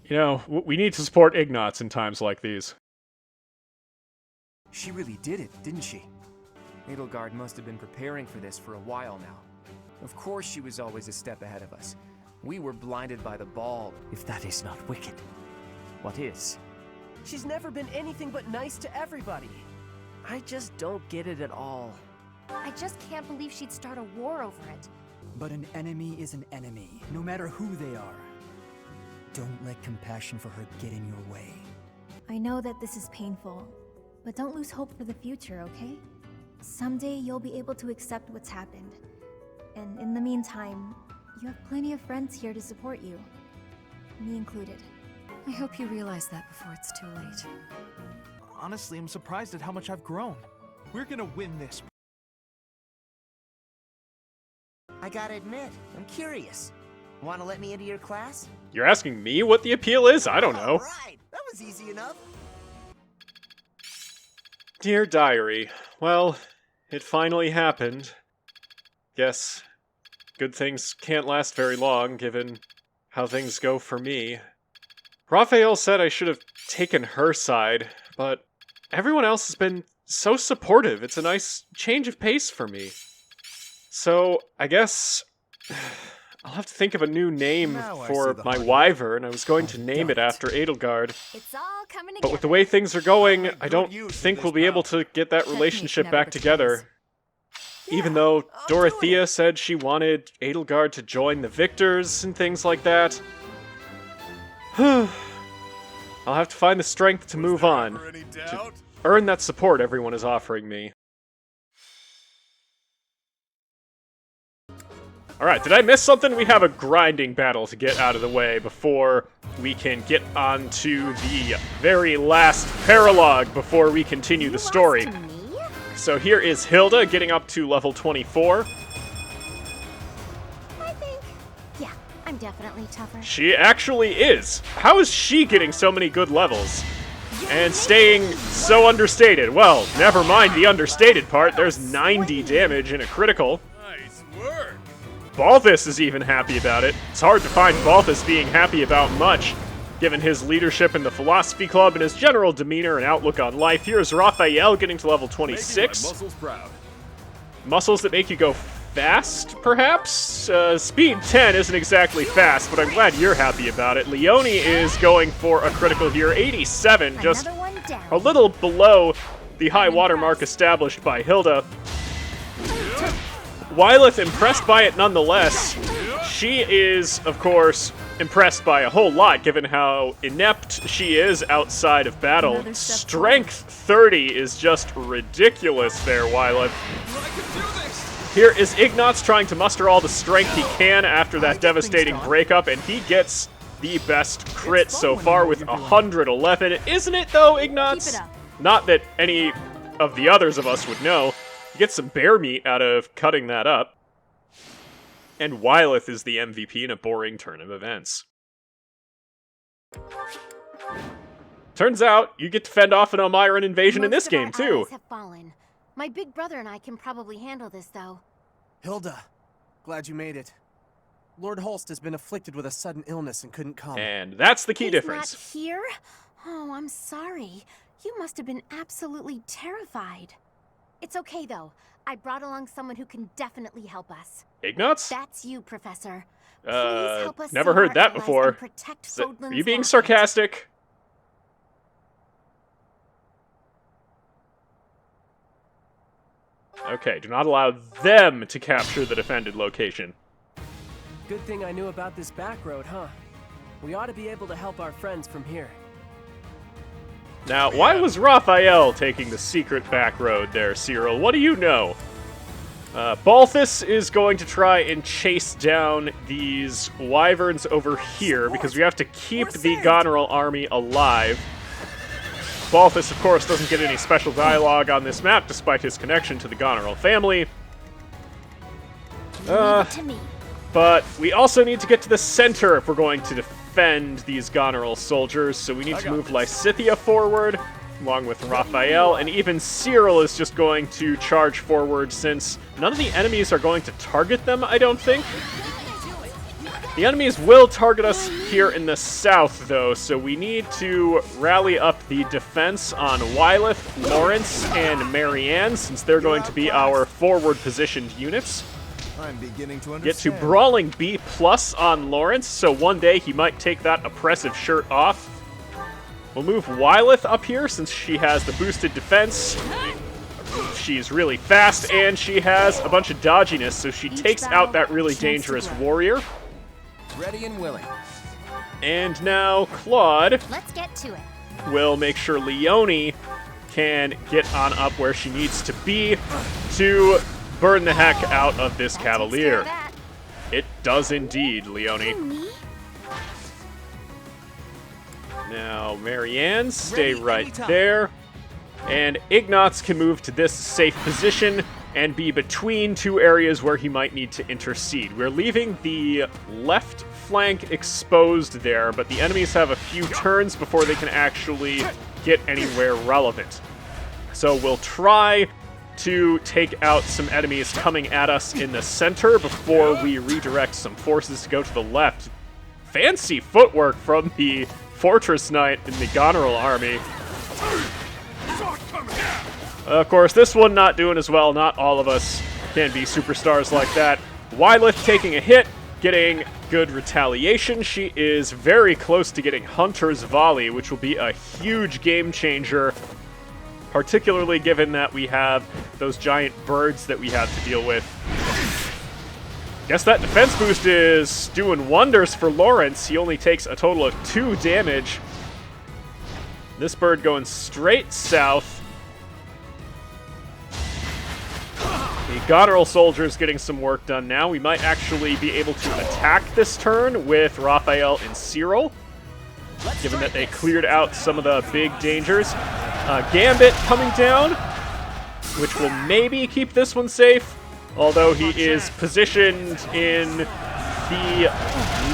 You know, we need to support Ignatz in times like these. She really did it, didn't she? Edelgard must have been preparing for this for a while now. Of course she was always a step ahead of us. We were blinded by the ball. If that is not wicked, what is? She's never been anything but nice to everybody. I just don't get it at all. I just can't believe she'd start a war over it. But an enemy is an enemy, no matter who they are. Don't let compassion for her get in your way. I know that this is painful, but don't lose hope for the future, okay? Someday you'll be able to accept what's happened. And in the meantime, you have plenty of friends here to support you. Me included. I hope you realize that before it's too late. Honestly, I'm surprised at how much I've grown. We're gonna win this. I gotta admit, I'm curious. Wanna let me into your class? You're asking me what the appeal is? I don't know. Right, that was easy enough. Dear Diary, well, it finally happened. Guess good things can't last very long, given how things go for me. Raphael said I should have taken her side, but everyone else has been so supportive. It's a nice change of pace for me. So, I guess I'll have to think of a new name for my wyvern. I was going to name it after Edelgard. It's all coming together. But with the way things are going, I don't think we'll be able to get that relationship back together. Even though Dorothea said she wanted Edelgard to join the victors and things like that. I'll have to find the strength to move on, to earn that support everyone is offering me. Alright, did I miss something? We have a grinding battle to get out of the way before we can get on to the very last paralogue before we continue the story. So here is Hilda getting up to level 24. Yeah, I'm definitely tougher. She actually is. How is she getting so many good levels? And staying so understated? Well, never mind the understated part. There's 90 damage in a critical. Nice work. Balthus is even happy about it. It's hard to find Balthus being happy about much, given his leadership in the Philosophy Club and his general demeanor and outlook on life. Here's Raphael getting to level 26. Making my muscles proud. Muscles that make you go fast, perhaps? Speed 10 isn't exactly fast, but I'm glad you're happy about it. Leone is going for a critical here, 87, just a little below the high water mark established by Hilda. Wyleth impressed by it nonetheless. She is, of course, impressed by a whole lot, given how inept she is outside of battle. Strength 30 is just ridiculous there, Wyleth. Here is Ignatz trying to muster all the strength he can after that devastating breakup, and he gets the best crit so far with 111. Isn't it, though, Ignatz? Not that any of the others of us would know. You get some bear meat out of cutting that up. And Wyleth is the MVP in a boring turn of events. Turns out, you get to fend off an Almyran invasion in this game, too. Have fallen. My big brother and I can probably handle this, though. Hilda, glad you made it. Lord Holst has been afflicted with a sudden illness and couldn't come. And that's the key difference. Not here? Oh, I'm sorry. You must have been absolutely terrified. It's okay, though. I brought along someone who can definitely help us. Ignatz? That's you, Professor. Please help us never heard that before. Are you being sarcastic? Okay, do not allow them to capture the defended location. Good thing I knew about this back road, huh? We ought to be able to help our friends from here. Now, why was Raphael taking the secret back road there, Cyril? What do you know? Balthus is going to try and chase down these wyverns over here because we have to keep the Goneril army alive. Balthus, of course, doesn't get any special dialogue on this map despite his connection to the Goneril family. But we also need to get to the center if we're going to defend these Goneril soldiers, so we need to move Lysithea forward, along with Raphael, and even Cyril is just going to charge forward since none of the enemies are going to target them, I don't think. The enemies will target us here in the south, though, so we need to rally up the defense on Wyleth, Lawrence, and Marianne, since they're going to be our forward-positioned units. I'm beginning to understand. Get to Brawling B+ on Lawrence, so one day he might take that oppressive shirt off. We'll move Wyleth up here since she has the boosted defense. She's really fast, and she has a bunch of dodginess, so she takes out that really dangerous warrior. Ready and willing. And now Claude Let's get to it. will make sure Leonie can get on up where she needs to be to burn the heck out of this Cavalier. It does indeed, Leonie. Now, Marianne, stay right there. And Ignatz can move to this safe position and be between two areas where he might need to intercede. We're leaving the left flank exposed there, but the enemies have a few turns before they can actually get anywhere relevant. So we'll try to take out some enemies coming at us in the center before we redirect some forces to go to the left. Fancy footwork from the Fortress Knight in the Goneril army. Of course, this one not doing as well. Not all of us can be superstars like that. Wyleth taking a hit, getting good retaliation. She is very close to getting Hunter's Volley, which will be a huge game changer, particularly given that we have those giant birds that we have to deal with. Guess that defense boost is doing wonders for Lawrence. He only takes a total of 2 damage. This bird going straight south. The Goneril soldiers getting some work done now. We might actually be able to attack this turn with Raphael and Cyril, given that they cleared out some of the big dangers. Gambit coming down, which will maybe keep this one safe, although he is positioned in the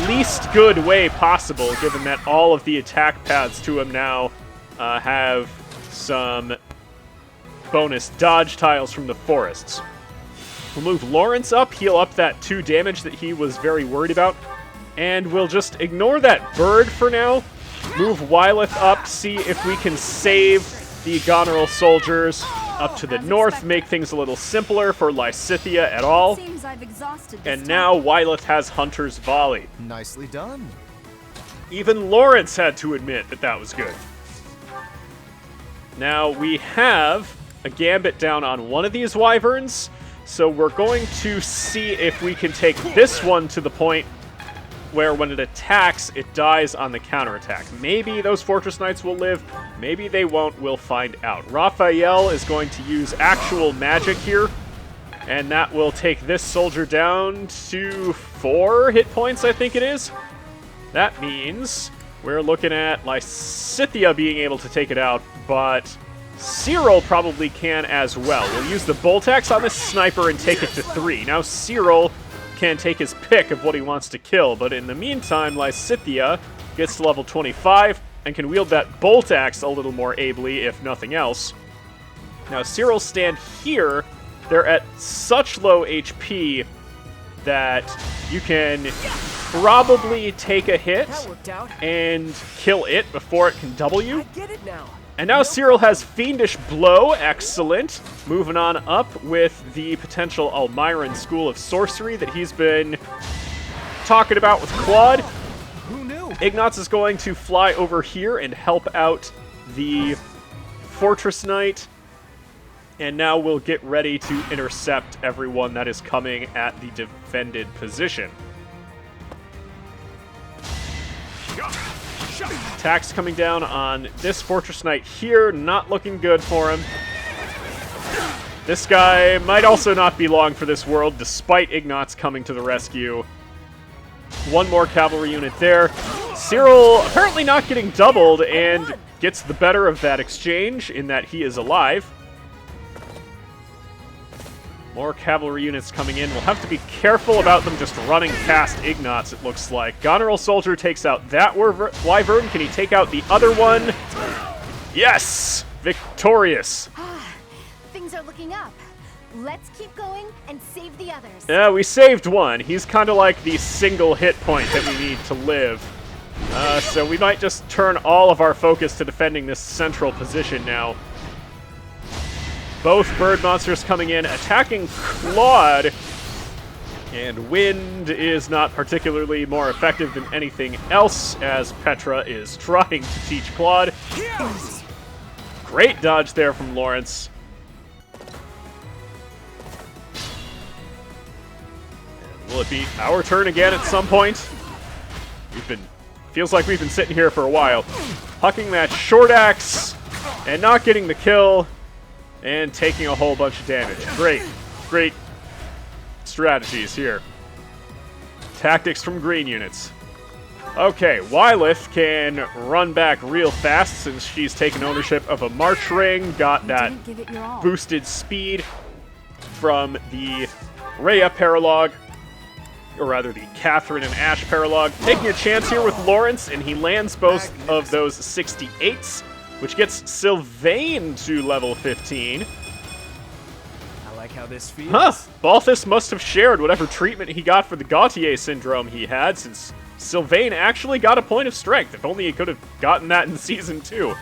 least good way possible, given that all of the attack paths to him now have some bonus dodge tiles from the forests. We'll move Lawrence up, heal up that 2 damage that he was very worried about, and we'll just ignore that bird for now. Move Wyleth up, see if we can save the Goneril soldiers up to the north, make things a little simpler for Lysithea et al. And now Wyleth has Hunter's Volley. Nicely done. Even Lawrence had to admit that that was good. Now we have a Gambit down on one of these wyverns, so we're going to see if we can take this one to the point where when it attacks, it dies on the counterattack. Maybe those Fortress Knights will live, maybe they won't, we'll find out. Raphael is going to use actual magic here, and that will take this soldier down to 4 hit points, I think it is. That means we're looking at Lysithea being able to take it out, but Cyril probably can as well. We'll use the Bolt Axe on this sniper and take it to 3. Now Cyril can take his pick of what he wants to kill, but in the meantime, Lysithea gets to level 25 and can wield that Bolt Axe a little more ably, if nothing else. Now Cyril stand here. They're at such low HP that you can probably take a hit and kill it before it can double you. I get it now. And now Cyril has Fiendish Blow, excellent. Moving on up with the potential Almyran School of Sorcery that he's been talking about with Claude. Who knew? Ignatz is going to fly over here and help out the Fortress Knight. And now we'll get ready to intercept everyone that is coming at the defended position. Attacks coming down on this Fortress Knight here. Not looking good for him. This guy might also not be long for this world, despite Ignatz coming to the rescue. One more cavalry unit there. Cyril apparently not getting doubled and gets the better of that exchange in that he is alive. More cavalry units coming in. We'll have to be careful about them just running past Ignatz, it looks like. Goneril Soldier takes out that Wyvern. Can he take out the other one? Yes! Victorious. Things are looking up. Let's keep going and save the others. Yeah, we saved one. He's kind of like the single hit point that we need to live. So we might just turn all of our focus to defending this central position now. Both bird monsters coming in, attacking Claude. And wind is not particularly more effective than anything else, as Petra is trying to teach Claude. Great dodge there from Lawrence. And will it be our turn again at some point? Feels like we've been sitting here for a while. Hucking that short axe and not getting the kill. And taking a whole bunch of damage. Great strategies here. Tactics from green units. Okay, Wylith can run back real fast since she's taken ownership of a march ring. Got that boosted speed from the Rhea paralogue. Or rather, the Catherine and Ashe paralogue. Taking a chance here with Lawrence, and he lands both of those 68s. Which gets Sylvain to level 15. I like how this feels. Huh! Balthus must have shared whatever treatment he got for the Gautier syndrome he had, since Sylvain actually got a point of strength. If only he could have gotten that in Season 2.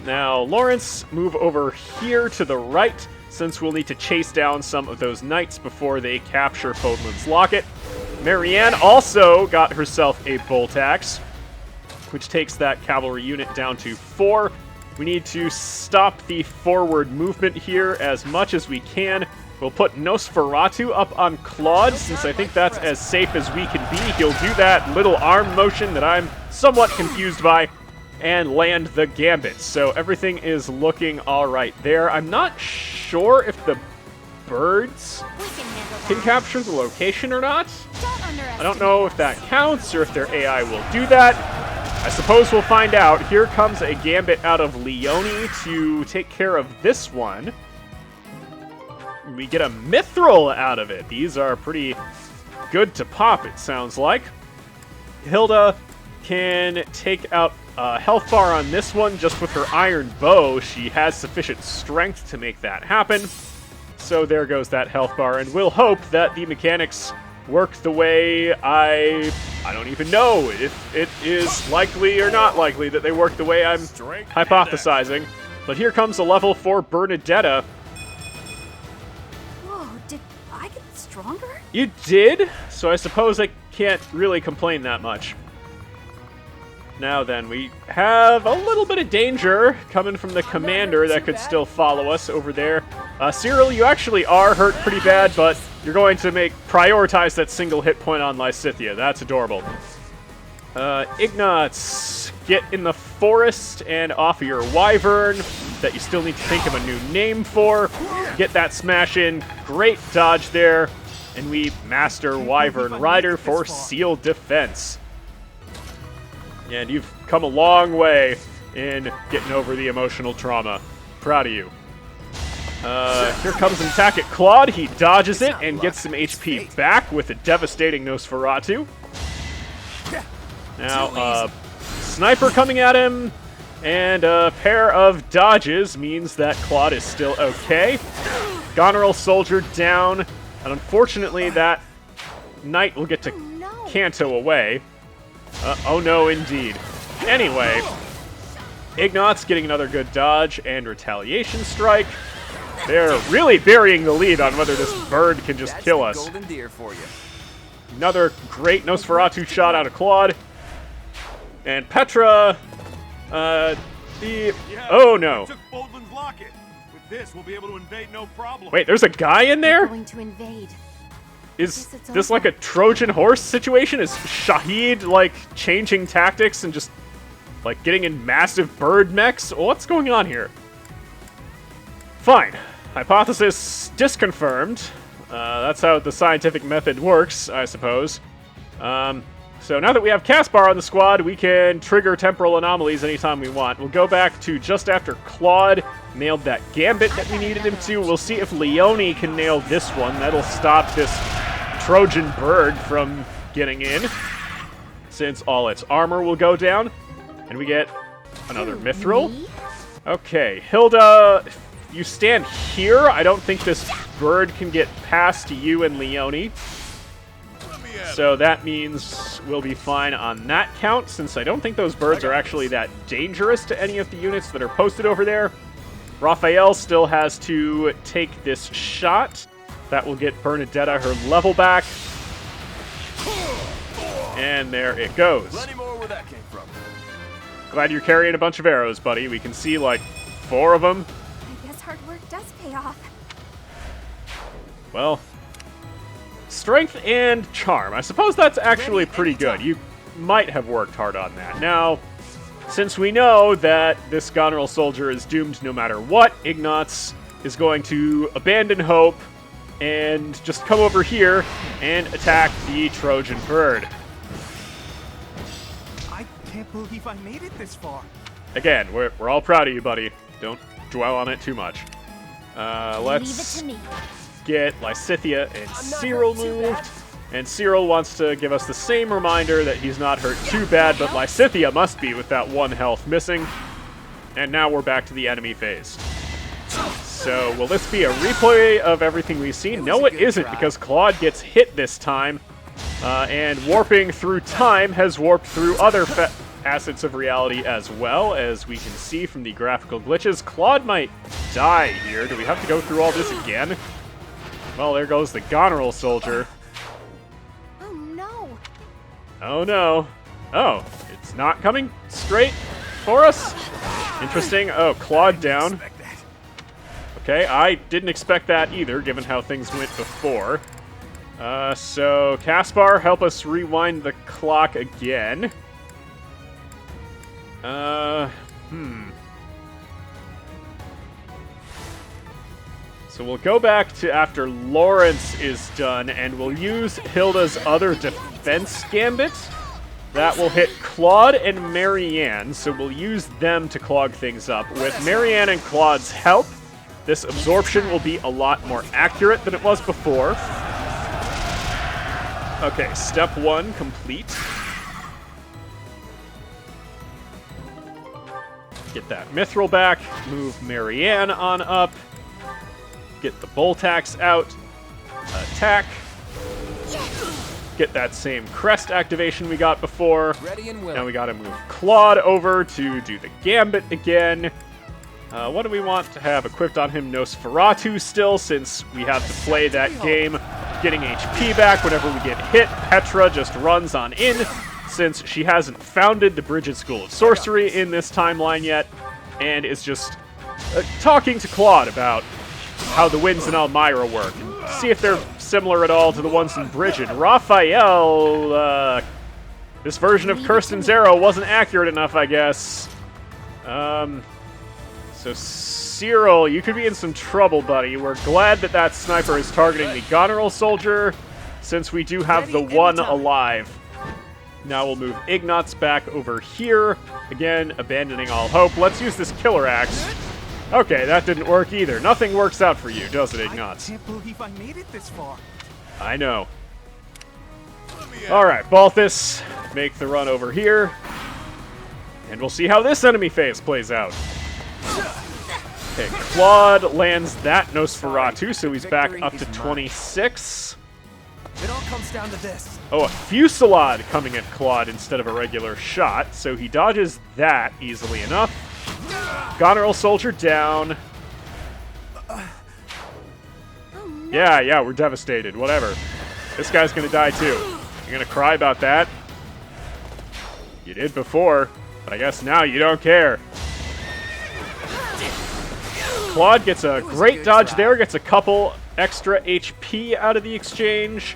Now, Lawrence, move over here to the right, since we'll need to chase down some of those knights before they capture Fodlan's Locket. Marianne also got herself a bolt axe, which takes that cavalry unit down to 4. We need to stop the forward movement here as much as we can. We'll put Nosferatu up on Claude, since I think that's as safe as we can be. He'll do that little arm motion that I'm somewhat confused by, and land the gambits. So everything is looking all right there. I'm not sure if the birds can capture the location or not. I don't know if that counts or if their AI will do that. I suppose we'll find out. Here comes a gambit out of Leone to take care of this one. We get a mithril out of it. These are pretty good to pop, it sounds like. Hilda can take out a health bar on this one just with her iron bow. She has sufficient strength to make that happen. So there goes that health bar, and we'll hope that the mechanics work the way I don't even know if it is likely or not likely that they work the way I'm hypothesizing. But here comes a level 4 Bernadetta. Whoa, did I get stronger? You did, so I suppose I can't really complain that much. Now then, we have a little bit of danger coming from the commander that could still follow us over there. Cyril, you actually are hurt pretty bad, but you're going to prioritize that single hit point on Lysithea. That's adorable. Ignatz, get in the forest and offer your wyvern that you still need to think of a new name for. Get that smash in. Great dodge there. And we master Wyvern Rider for Seal Defense. And you've come a long way in getting over the emotional trauma. Proud of you. Here comes an attack at Claude. He dodges it and gets some HP back with a devastating Nosferatu. Now, sniper coming at him, and a pair of dodges means that Claude is still okay. Goneril Soldier down, and unfortunately that knight will get to canto away. Oh no, indeed. Anyway, Ignatz getting another good dodge and retaliation strike. They're really burying the lead on whether this bird can just kill us. Golden deer for you. Another great Nosferatu shot out of Claude. And Petra, oh no. Took Fodlan's Locket. With this, we'll be able to invade no problem. Wait, there's a guy in there? Going to invade. Is this like a Trojan horse situation? Is Shahid like changing tactics and just Like, getting in massive bird mechs? What's going on here? Fine. Hypothesis disconfirmed. That's how the scientific method works, I suppose. So now that we have Caspar on the squad, we can trigger temporal anomalies anytime we want. We'll go back to just after Claude nailed that gambit that we needed him to. We'll see if Leone can nail this one. That'll stop this Trojan bird from getting in, since all its armor will go down. And we get another mithril. Okay, Hilda, you stand here. I don't think this bird can get past you and Leone. So that means we'll be fine on that count, since I don't think those birds are actually that dangerous to any of the units that are posted over there. Raphael still has to take this shot. That will get Bernadetta her level back. And there it goes. Plenty more where that came from. Glad you're carrying a bunch of arrows, buddy. We can see, like, 4 of them. I guess hard work does pay off. Well, strength and charm. I suppose that's actually pretty good. You might have worked hard on that. Now, since we know that this Goneril soldier is doomed no matter what, Ignatz is going to abandon hope and just come over here and attack the Trojan bird. I can't believe I made it this far. Again, we're all proud of you, buddy. Don't dwell on it too much. Let's Leave it to me. get Lysithia and Cyril moved. And Cyril wants to give us the same reminder that he's not hurt too bad, but Lysithia must be with that 1 health missing. And now we're back to the enemy phase. So, will this be a replay of everything we've seen? No, it isn't, because Claude gets hit this time. And warping through time has warped through other assets of reality as well, as we can see from the graphical glitches. Claude might die here. Do we have to go through all this again? Well, there goes the Goneril soldier. Oh no. Oh no. Oh, it's not coming straight for us? Interesting. Oh, Claude down. Okay, I didn't expect that either, given how things went before. So, Caspar, help us rewind the clock again. So we'll go back to after Lawrence is done, and we'll use Hilda's other defense gambit. That will hit Claude and Marianne, so we'll use them to clog things up. With Marianne and Claude's help, this absorption will be a lot more accurate than it was before. Okay, step 1 complete. Get that mithril back, move Marianne on up, get the Boltax out, attack, get that same crest activation we got before. Ready and willing. Now we gotta move Claude over to do the gambit again. What do we want to have equipped on him? Nosferatu still, since we have to play that game. Getting HP back whenever we get hit. Petra just runs on in, since she hasn't founded the Bridget School of Sorcery in this timeline yet, and is just talking to Claude about how the winds in Almyra work, and see if they're similar at all to the ones in Bridget. Raphael, this version of Kirsten's arrow wasn't accurate enough, I guess. So Cyril, you could be in some trouble, buddy. We're glad that that sniper is targeting the Goneril soldier, since we do have the one alive. Now we'll move Ignatz back over here. Again, abandoning all hope. Let's use this killer axe. Okay, that didn't work either. Nothing works out for you, does it, Ignatz? I can't believe I made it this far. I know. Alright, Balthus, make the run over here. And we'll see how this enemy phase plays out. Okay, Claude lands that Nosferatu, so he's back up to 26. It all comes down to this. Oh, a Fusillade coming at Claude instead of a regular shot, so he dodges that easily enough. Goneril soldier down. Yeah, we're devastated. Whatever. This guy's gonna die too. You're gonna cry about that? You did before, but I guess now you don't care. Claude gets a great dodge there, gets a couple extra HP out of the exchange.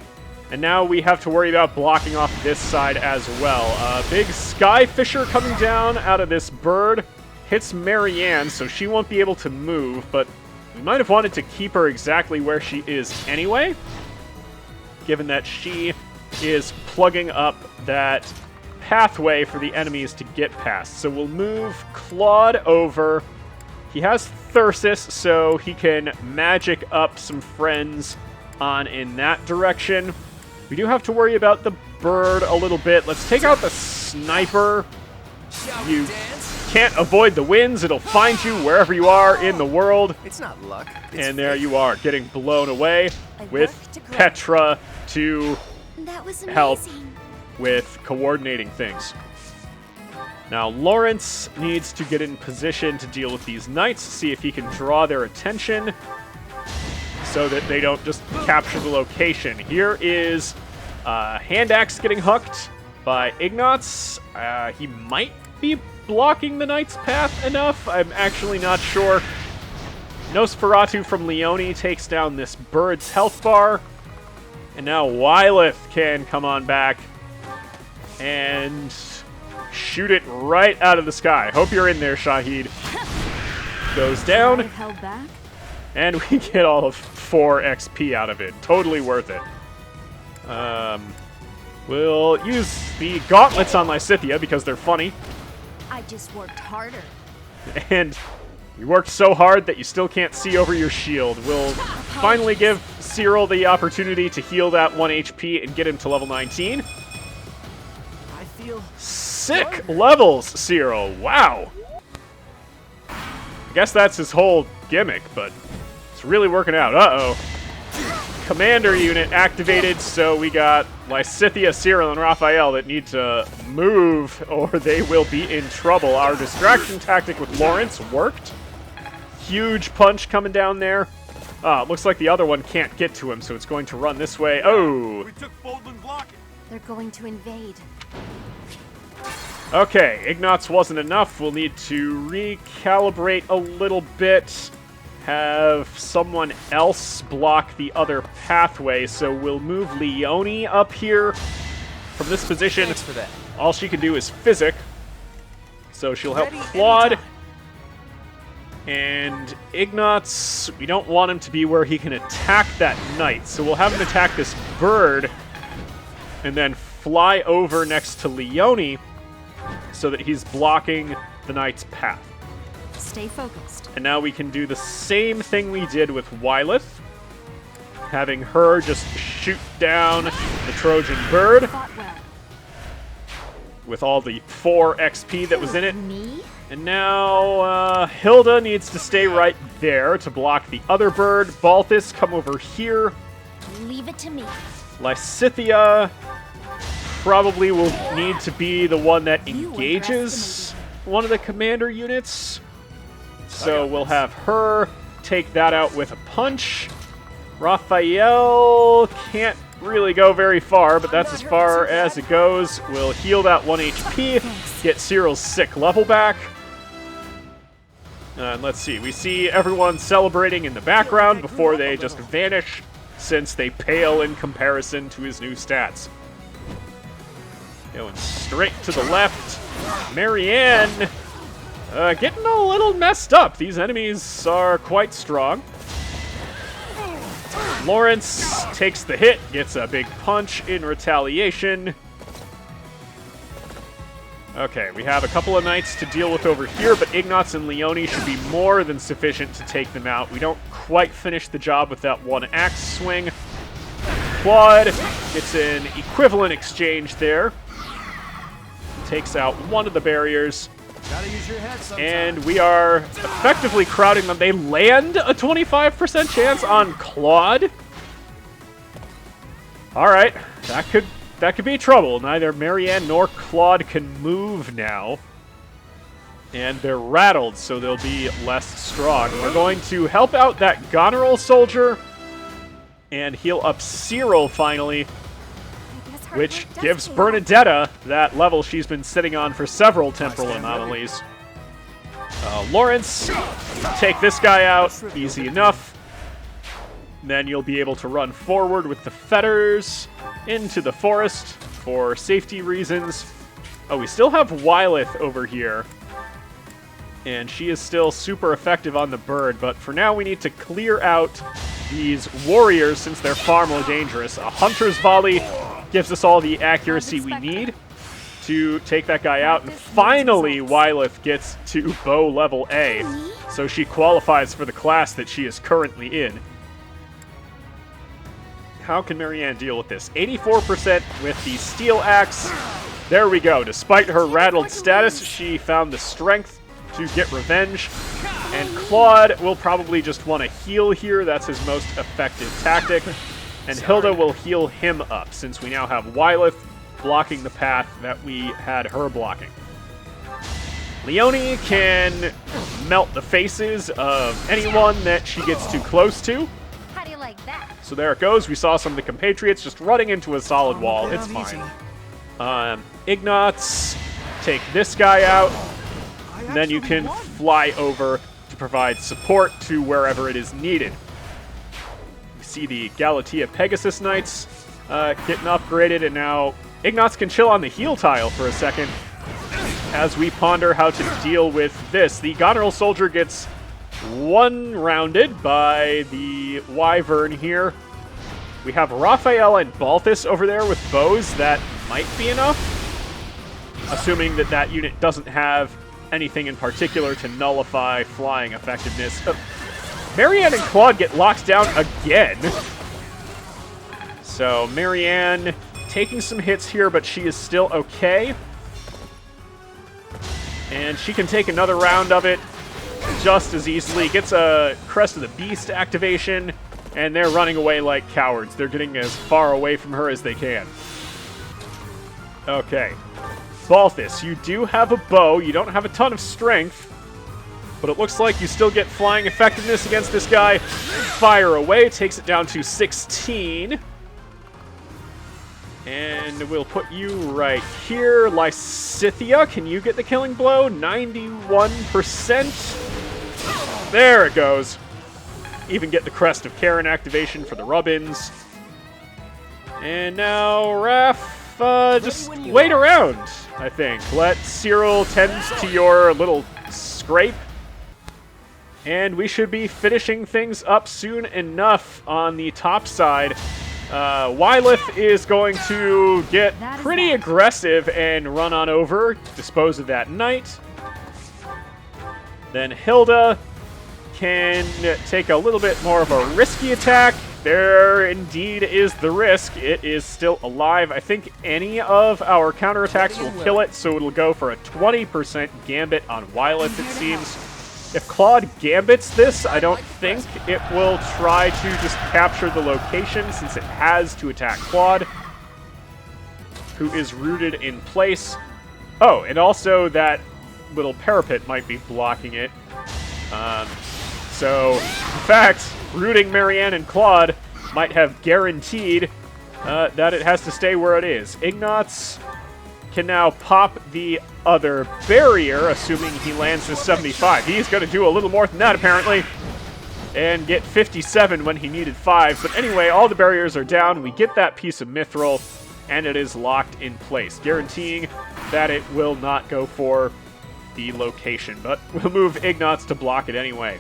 And now we have to worry about blocking off this side as well. Big Sky Fisher coming down out of this bird. Hits Marianne, so she won't be able to move, but we might have wanted to keep her exactly where she is anyway, given that she is plugging up that pathway for the enemies to get past. So we'll move Claude over. He has Thyrsus, so he can magic up some friends on in that direction. We do have to worry about the bird a little bit. Let's take out the sniper. You can't avoid the winds. It'll find you wherever you are in the world. It's not luck. And there you are, getting blown away with Petra to help with coordinating things. Now, Lawrence needs to get in position to deal with these knights, see if he can draw their attention so that they don't just capture the location. Here is Hand Axe getting hooked by Ignatz. He might be blocking the knight's path enough. I'm actually not sure. Nosferatu from Leone takes down this bird's health bar. And now Wylith can come on back and shoot it right out of the sky. Hope you're in there, Shahid. Goes down. And we get all of 4 XP out of it. Totally worth it. We'll use the gauntlets on Lysithea because they're funny. I just worked harder. And you worked so hard that you still can't see over your shield. We'll finally give Cyril the opportunity to heal that 1 HP and get him to level 19. I feel sick levels, Cyril. Wow. I guess that's his whole gimmick, but it's really working out. Uh-oh. Commander unit activated, so we got Lysithea, Cyril, and Raphael that need to move or they will be in trouble. Our distraction tactic with Lawrence worked. Huge punch coming down there. It looks like the other one can't get to him, so it's going to run this way. Oh! We took Foldland's Locket. They're going to invade. Okay, Ignatz wasn't enough. We'll need to recalibrate a little bit. Have someone else block the other pathway, so we'll move Leone up here from this position. Thanks for that. All she can do is physic, so she'll help Claude. And Ignatz, we don't want him to be where he can attack that knight, so we'll have him attack this bird and then fly over next to Leone so that he's blocking the knight's path. Stay focused. And now we can do the same thing we did with Wylith, having her just shoot down the Trojan bird with all the 4 XP that was in it. And now Hilda needs to stay right there to block the other bird. Balthus, come over here. Leave it to me. Lysithea probably will need to be the one that engages one of the commander units. So we'll have her take that out with a punch. Raphael can't really go very far, but that's as far as it goes. We'll heal that 1 HP, get Cyril's sick level back. And let's see, we see everyone celebrating in the background before they just vanish, since they pale in comparison to his new stats. Going straight to the left. Marianne getting a little messed up. These enemies are quite strong. Lawrence takes the hit, gets a big punch in retaliation. Okay, we have a couple of knights to deal with over here, but Ignatz and Leone should be more than sufficient to take them out. We don't quite finish the job with that 1 axe swing. Claude gets an equivalent exchange there. Takes out one of the barriers. Gotta use your head sometime. And we are effectively crowding them. They land a 25% chance on Claude. All right, that could be trouble. Neither Marianne nor Claude can move now. And they're rattled, so they'll be less strong. We're going to help out that Goneril soldier and heal up Cyril finally, which gives Bernadetta that level she's been sitting on for several temporal anomalies. Lawrence, take this guy out, easy enough. Then you'll be able to run forward with the fetters into the forest for safety reasons. Oh, we still have Wylith over here. And she is still super effective on the bird, but for now we need to clear out these warriors since they're far more dangerous. A hunter's volley gives us all the accuracy we need to take that guy out. And finally, Wylith gets to bow level A, so she qualifies for the class that she is currently in. How can Marianne deal with this? 84% with the steel axe. There we go. Despite her rattled status, she found the strength to get revenge. And Claude will probably just want to heal here. That's his most effective tactic. And Hilda will heal him up, since we now have Wylith blocking the path that we had her blocking. Leonie can melt the faces of anyone that she gets too close to. How do you like that? So there it goes. We saw some of the compatriots just running into a solid wall. It's fine. Ignatz, take this guy out. And then you can fly over to provide support to wherever it is needed. We see the Galatea Pegasus Knights getting upgraded, and now Ignatz can chill on the heal tile for a second as we ponder how to deal with this. The Goneril Soldier gets one-rounded by the Wyvern here. We have Raphael and Balthus over there with bows. That might be enough, assuming that that unit doesn't have anything in particular to nullify flying effectiveness. Marianne and Claude get locked down again. So Marianne taking some hits here, but she is still okay. And she can take another round of it just as easily. Gets a Crest of the Beast activation, and they're running away like cowards. They're getting as far away from her as they can. Okay. Balthus, you do have a bow. You don't have a ton of strength, but it looks like you still get flying effectiveness against this guy. Fire away, takes it down to 16. And we'll put you right here. Lysithea, can you get the killing blow? 91%. There it goes. Even get the Crest of Karen activation for the Rubbins. And now, Raph, just wait around, I think. Let Cyril tend to your little scrape. And we should be finishing things up soon enough on the top side. Wylith is going to get pretty aggressive and run on over, dispose of that knight. Then Hilda can take a little bit more of a risky attack. There indeed is the risk. It is still alive. I think any of our counterattacks will kill it, so it'll go for a 20% gambit on Wylith, it seems. If Claude gambits this, I don't think it will try to just capture the location, since it has to attack Claude, who is rooted in place. Oh, and also that little parapet might be blocking it. So, in fact, rooting Marianne and Claude might have guaranteed that it has to stay where it is. Ignatz can now pop the other barrier, assuming he lands his 75. He's going to do a little more than that, apparently, and get 57 when he needed 5. But anyway, all the barriers are down. We get that piece of mithril, and it is locked in place, guaranteeing that it will not go for the location. But we'll move Ignatz to block it anyway.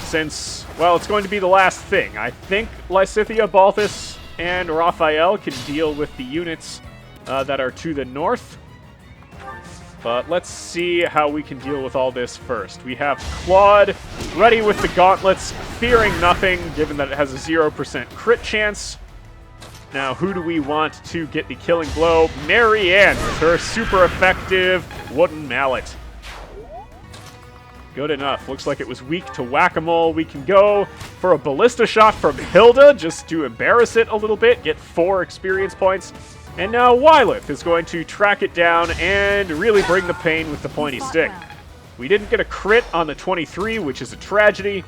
Since, well, it's going to be the last thing. I think Lysithea, Balthus, and Raphael can deal with the units that are to the north. But let's see how we can deal with all this first. We have Claude ready with the gauntlets, fearing nothing, given that it has a 0% crit chance. Now, who do we want to get the killing blow? Marianne with her super effective wooden mallet. Good enough. Looks like it was weak to whack-a-mole. We can go for a ballista shot from Hilda just to embarrass it a little bit, get 4 experience points. And now Wylith is going to track it down and really bring the pain with the pointy stick. We didn't get a crit on the 23, which is a tragedy.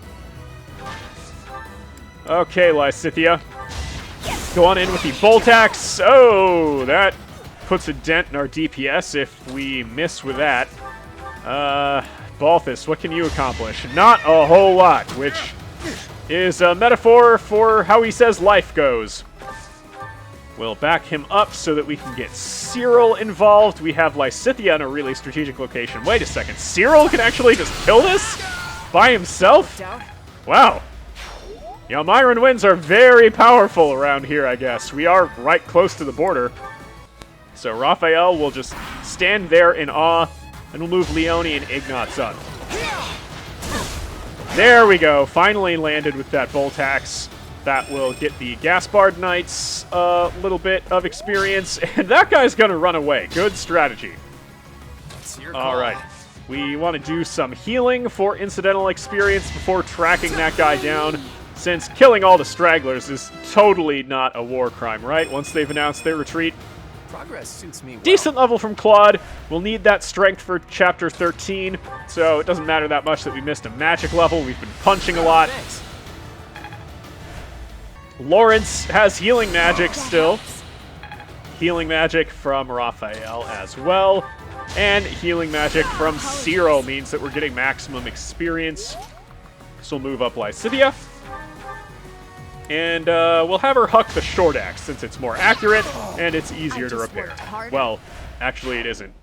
Okay, Lysithea. Go on in with the bolt axe. Oh, that puts a dent in our DPS if we miss with that. Balthus, what can you accomplish? Not a whole lot, which is a metaphor for how he says life goes. We'll back him up so that we can get Cyril involved. We have Lysithea in a really strategic location. Wait a second, Cyril can actually just kill this by himself? Wow. The Almyran winds are very powerful around here, I guess. We are right close to the border. So Raphael will just stand there in awe, and we'll move Leone and Ignatz up. There we go. Finally landed with that bolt axe. That will get the Gaspard Knights a little bit of experience, and that guy's gonna run away. Good strategy. All right. We want to do some healing for incidental experience before tracking that guy down, since killing all the stragglers is totally not a war crime, right? Once they've announced their retreat. Progress suits me well. Decent level from Claude. We'll need that strength for Chapter 13, so it doesn't matter that much that we missed a magic level. We've been punching a lot. Thanks. Lawrence has healing magic still. Healing magic from Raphael as well. And healing magic from Cyril means that we're getting maximum experience. So we'll move up Lysithea. And we'll have her huck the short axe since it's more accurate and it's easier to repair. Well, actually it isn't.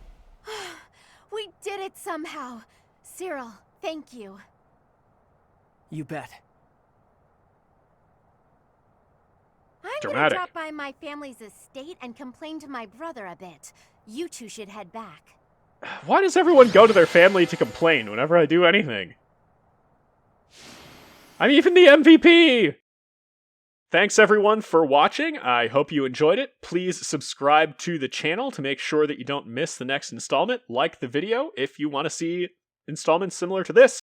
We did it somehow. Cyril, thank you. You bet. I'm gonna drop by my family's estate and complain to my brother a bit. You two should head back. Why does everyone go to their family to complain whenever I do anything? I'm even the MVP! Thanks everyone for watching. I hope you enjoyed it. Please subscribe to the channel to make sure that you don't miss the next installment. Like the video if you want to see installments similar to this.